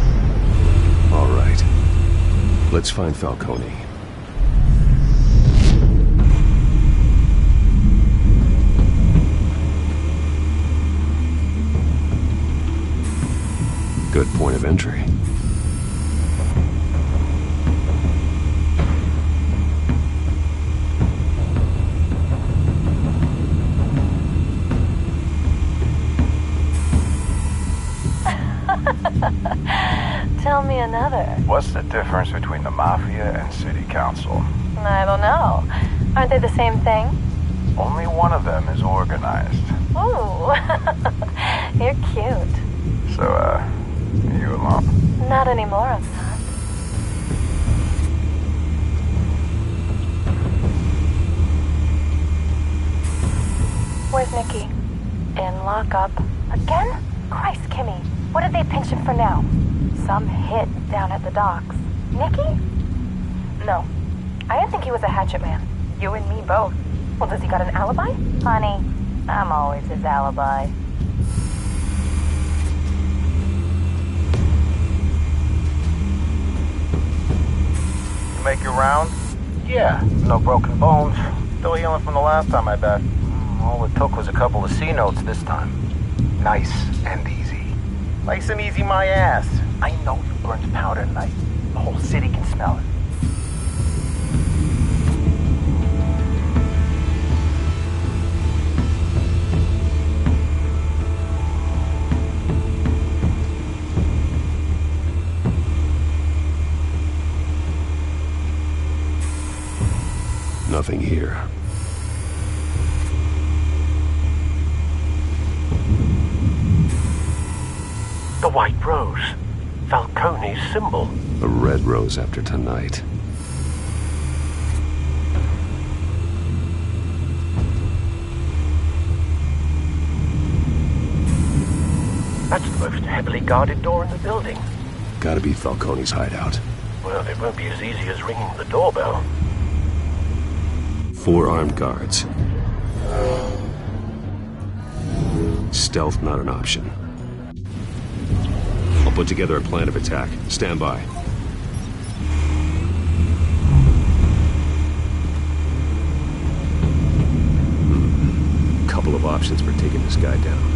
All right. Let's find Falcone. Good point of entry. Tell me another. What's the difference between the Mafia and City Council? I don't know. Aren't they the same thing? Only one of them is organized. Ooh. You're cute. So, are you alone? Not anymore, I'm not. Where's Nicky? In lockup. Again? Christ, Kimmy. What did they pinch him for now? Some hit down at the docks. Nicky? No. I didn't think he was a hatchet man. You and me both. Well, does he got an alibi? Honey, I'm always his alibi. You make your round? Yeah, no broken bones. Still healing from the last time, I bet. All it took was a couple of C notes this time. Nice and easy. Nice and easy my ass. I know you burned powder tonight. The whole city can smell it. nothing here. The white rose. Falcone's symbol. A red rose after tonight. That's the most heavily guarded door in the building. Gotta be Falcone's hideout. Well, it won't be as easy as ringing the doorbell. 4 armed guards. Stealth not an option. I'll put together a plan of attack. Stand by. Couple of options for taking this guy down.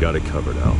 Got it covered, Al.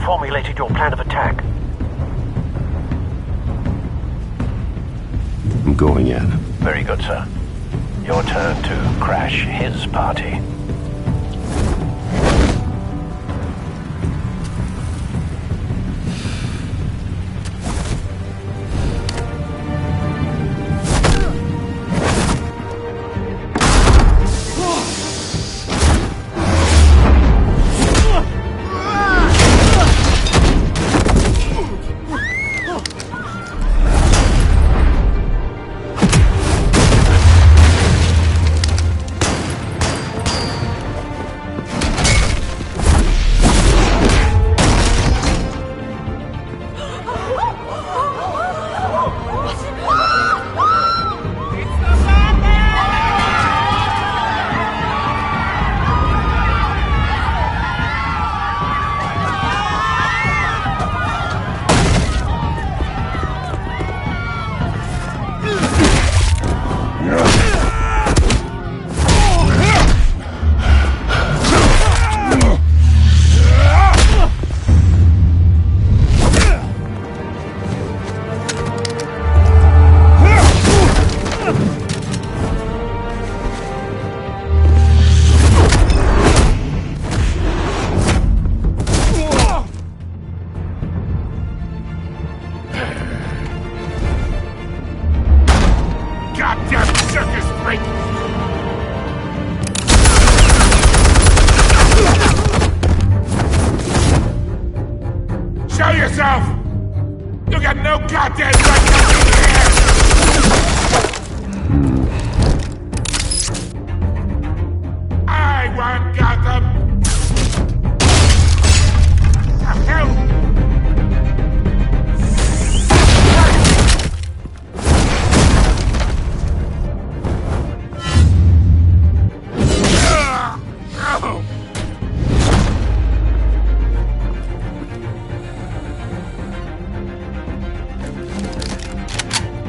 Formulated your plan of attack. I'm going in. Very good, sir. Your turn to crash his party. got no goddamn right to be here! I want Gotham! The hell?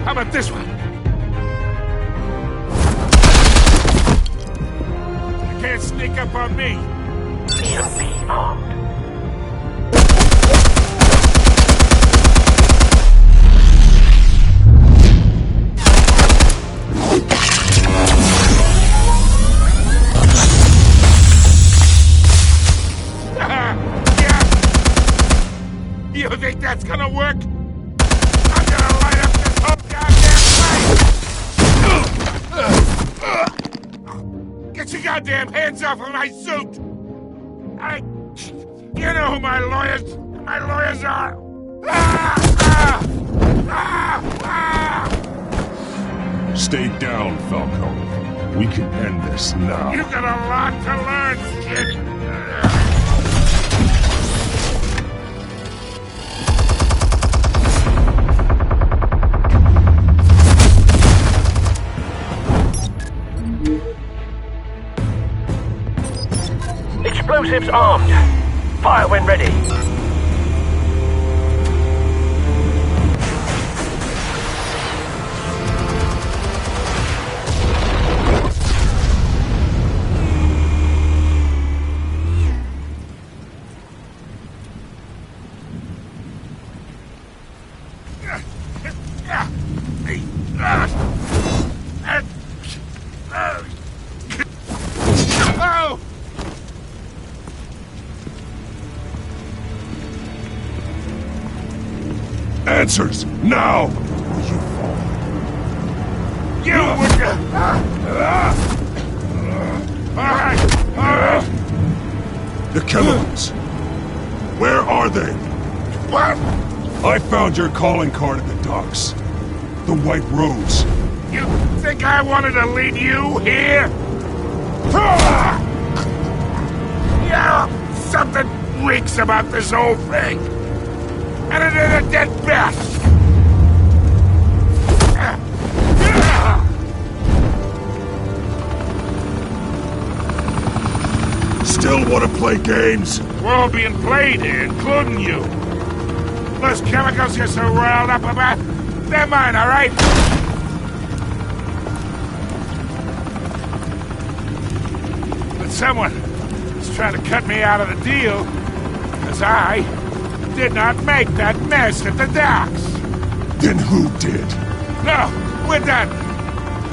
How about this one? You can't sneak up on me. Should be armed. You think that's gonna work? I'm gonna light up this whole goddamn place! Get your goddamn hands off of my suit! You know who my lawyers are! Stay down, Falcone. We can end this now. You got a lot to learn, kid! Explosives armed. Fire when ready. Oh! Answers, now! You would... Alright! The chemicals. Where are they? What? I found your calling card at the docks. The White Rose. You think I wanted to lead you here? Yeah, something reeks about this whole thing. And it is a dead best. Still want to play games? We're all being played here, including you. Those chemicals you're so riled up about, they're mine, all right? But someone is trying to cut me out of the deal, because I did not make that mess at the docks. Then who did? No, we're done.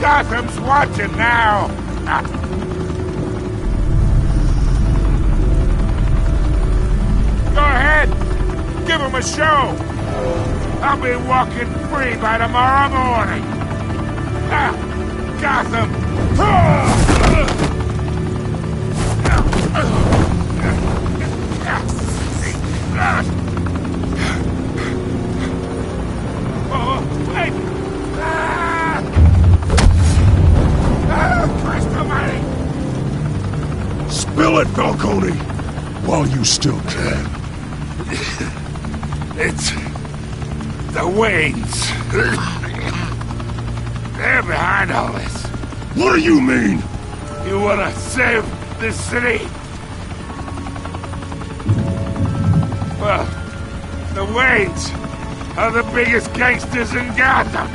Gotham's watching now. Go ahead. Give him a show. I'll be walking free by tomorrow morning. Gotham. Oh, wait. Christ almighty. Spill it, Falcone, while you still can. It's the Waynes. They're behind all this. What do you mean? You want to save this city? Well, the Waynes are the biggest gangsters in Gotham.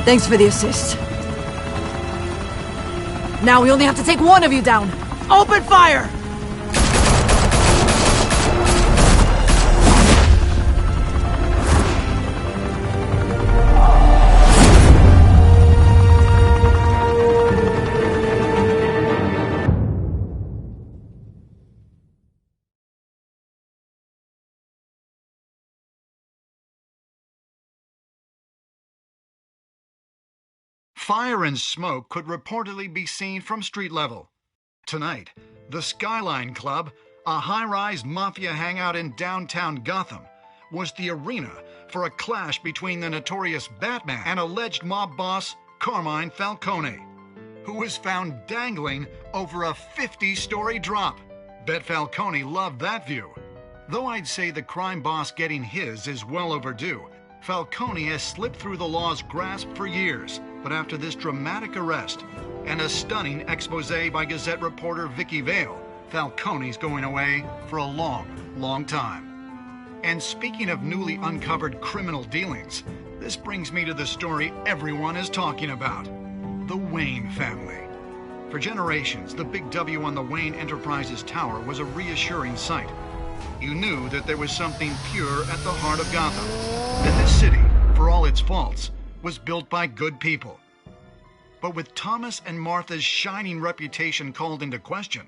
Thanks for the assist. Now we only have to take one of you down. Open fire! Fire and smoke could reportedly be seen from street level. Tonight, the Skyline Club, a high-rise mafia hangout in downtown Gotham, was the arena for a clash between the notorious Batman and alleged mob boss Carmine Falcone, who was found dangling over a 50-story drop. Bet Falcone loved that view. Though I'd say the crime boss getting his is well overdue, Falcone has slipped through the law's grasp for years. But after this dramatic arrest and a stunning expose by Gazette reporter Vicky Vale, Falcone's going away for a long, long time. And speaking of newly uncovered criminal dealings, this brings me to the story everyone is talking about: the Wayne family. For generations, the big W on the Wayne Enterprises Tower was a reassuring sight. You knew that there was something pure at the heart of Gotham, that this city, for all its faults, was built by good people. But with Thomas and Martha's shining reputation called into question,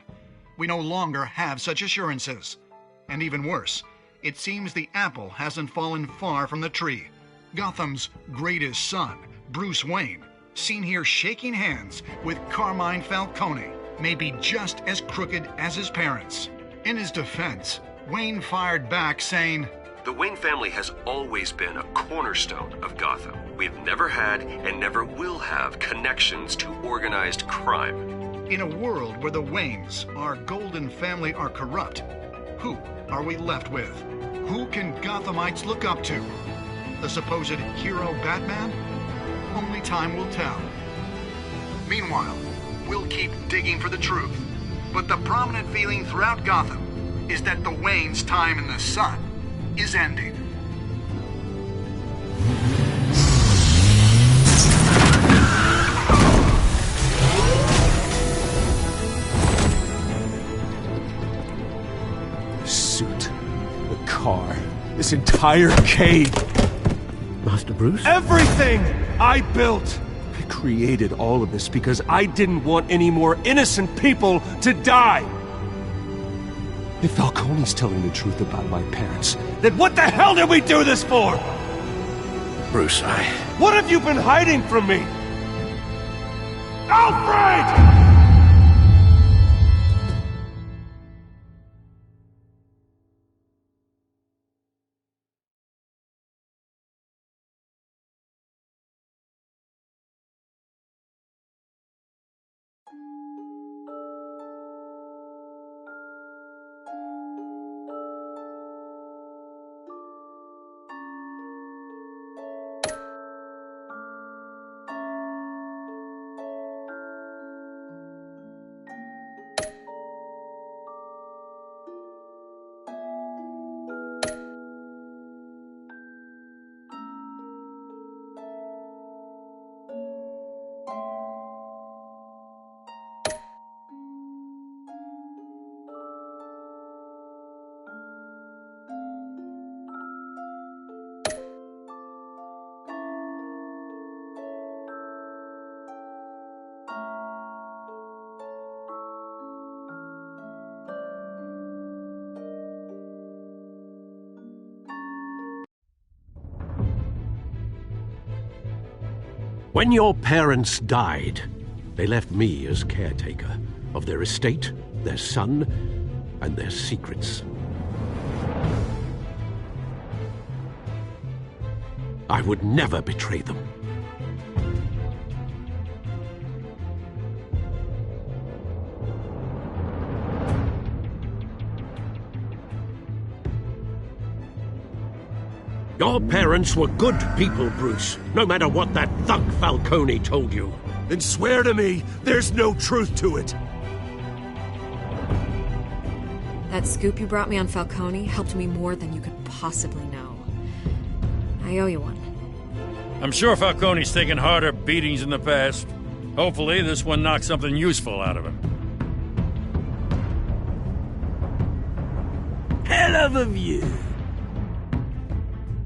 we no longer have such assurances. And even worse, it seems the apple hasn't fallen far from the tree. Gotham's greatest son, Bruce Wayne, seen here shaking hands with Carmine Falcone, may be just as crooked as his parents. In his defense, Wayne fired back saying, "The Wayne family has always been a cornerstone of Gotham. We've never had and never will have connections to organized crime." In a world where the Waynes, our golden family, are corrupt, who are we left with? Who can Gothamites look up to? The supposed hero Batman? Only time will tell. Meanwhile, we'll keep digging for the truth. But the prominent feeling throughout Gotham is that the Waynes' time in the sun is ending. The suit, the car, this entire cave. Master Bruce? Everything I built! I created all of this because I didn't want any more innocent people to die! If Falcone's telling the truth about my parents, then what the hell did we do this for? Bruce, What have you been hiding from me? Alfred! When your parents died, they left me as caretaker of their estate, their son, and their secrets. I would never betray them. Your parents were good people, Bruce, no matter what that thug Falcone told you. Then swear to me there's no truth to it. That scoop you brought me on Falcone helped me more than you could possibly know. I owe you one. I'm sure Falcone's taken harder beatings in the past. Hopefully this one knocks something useful out of him. Hell of a view.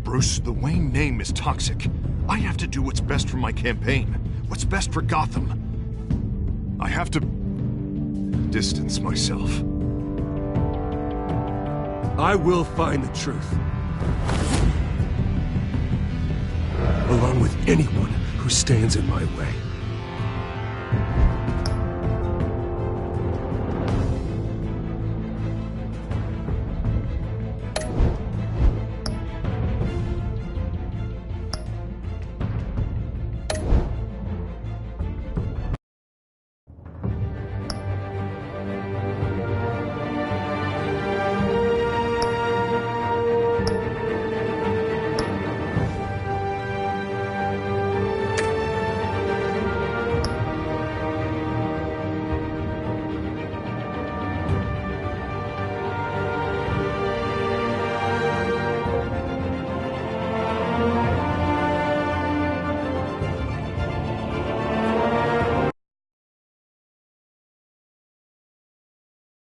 Bruce, the Wayne name is toxic. I have to do what's best for my campaign. What's best for Gotham. I have to distance myself. I will find the truth. Along with anyone who stands in my way.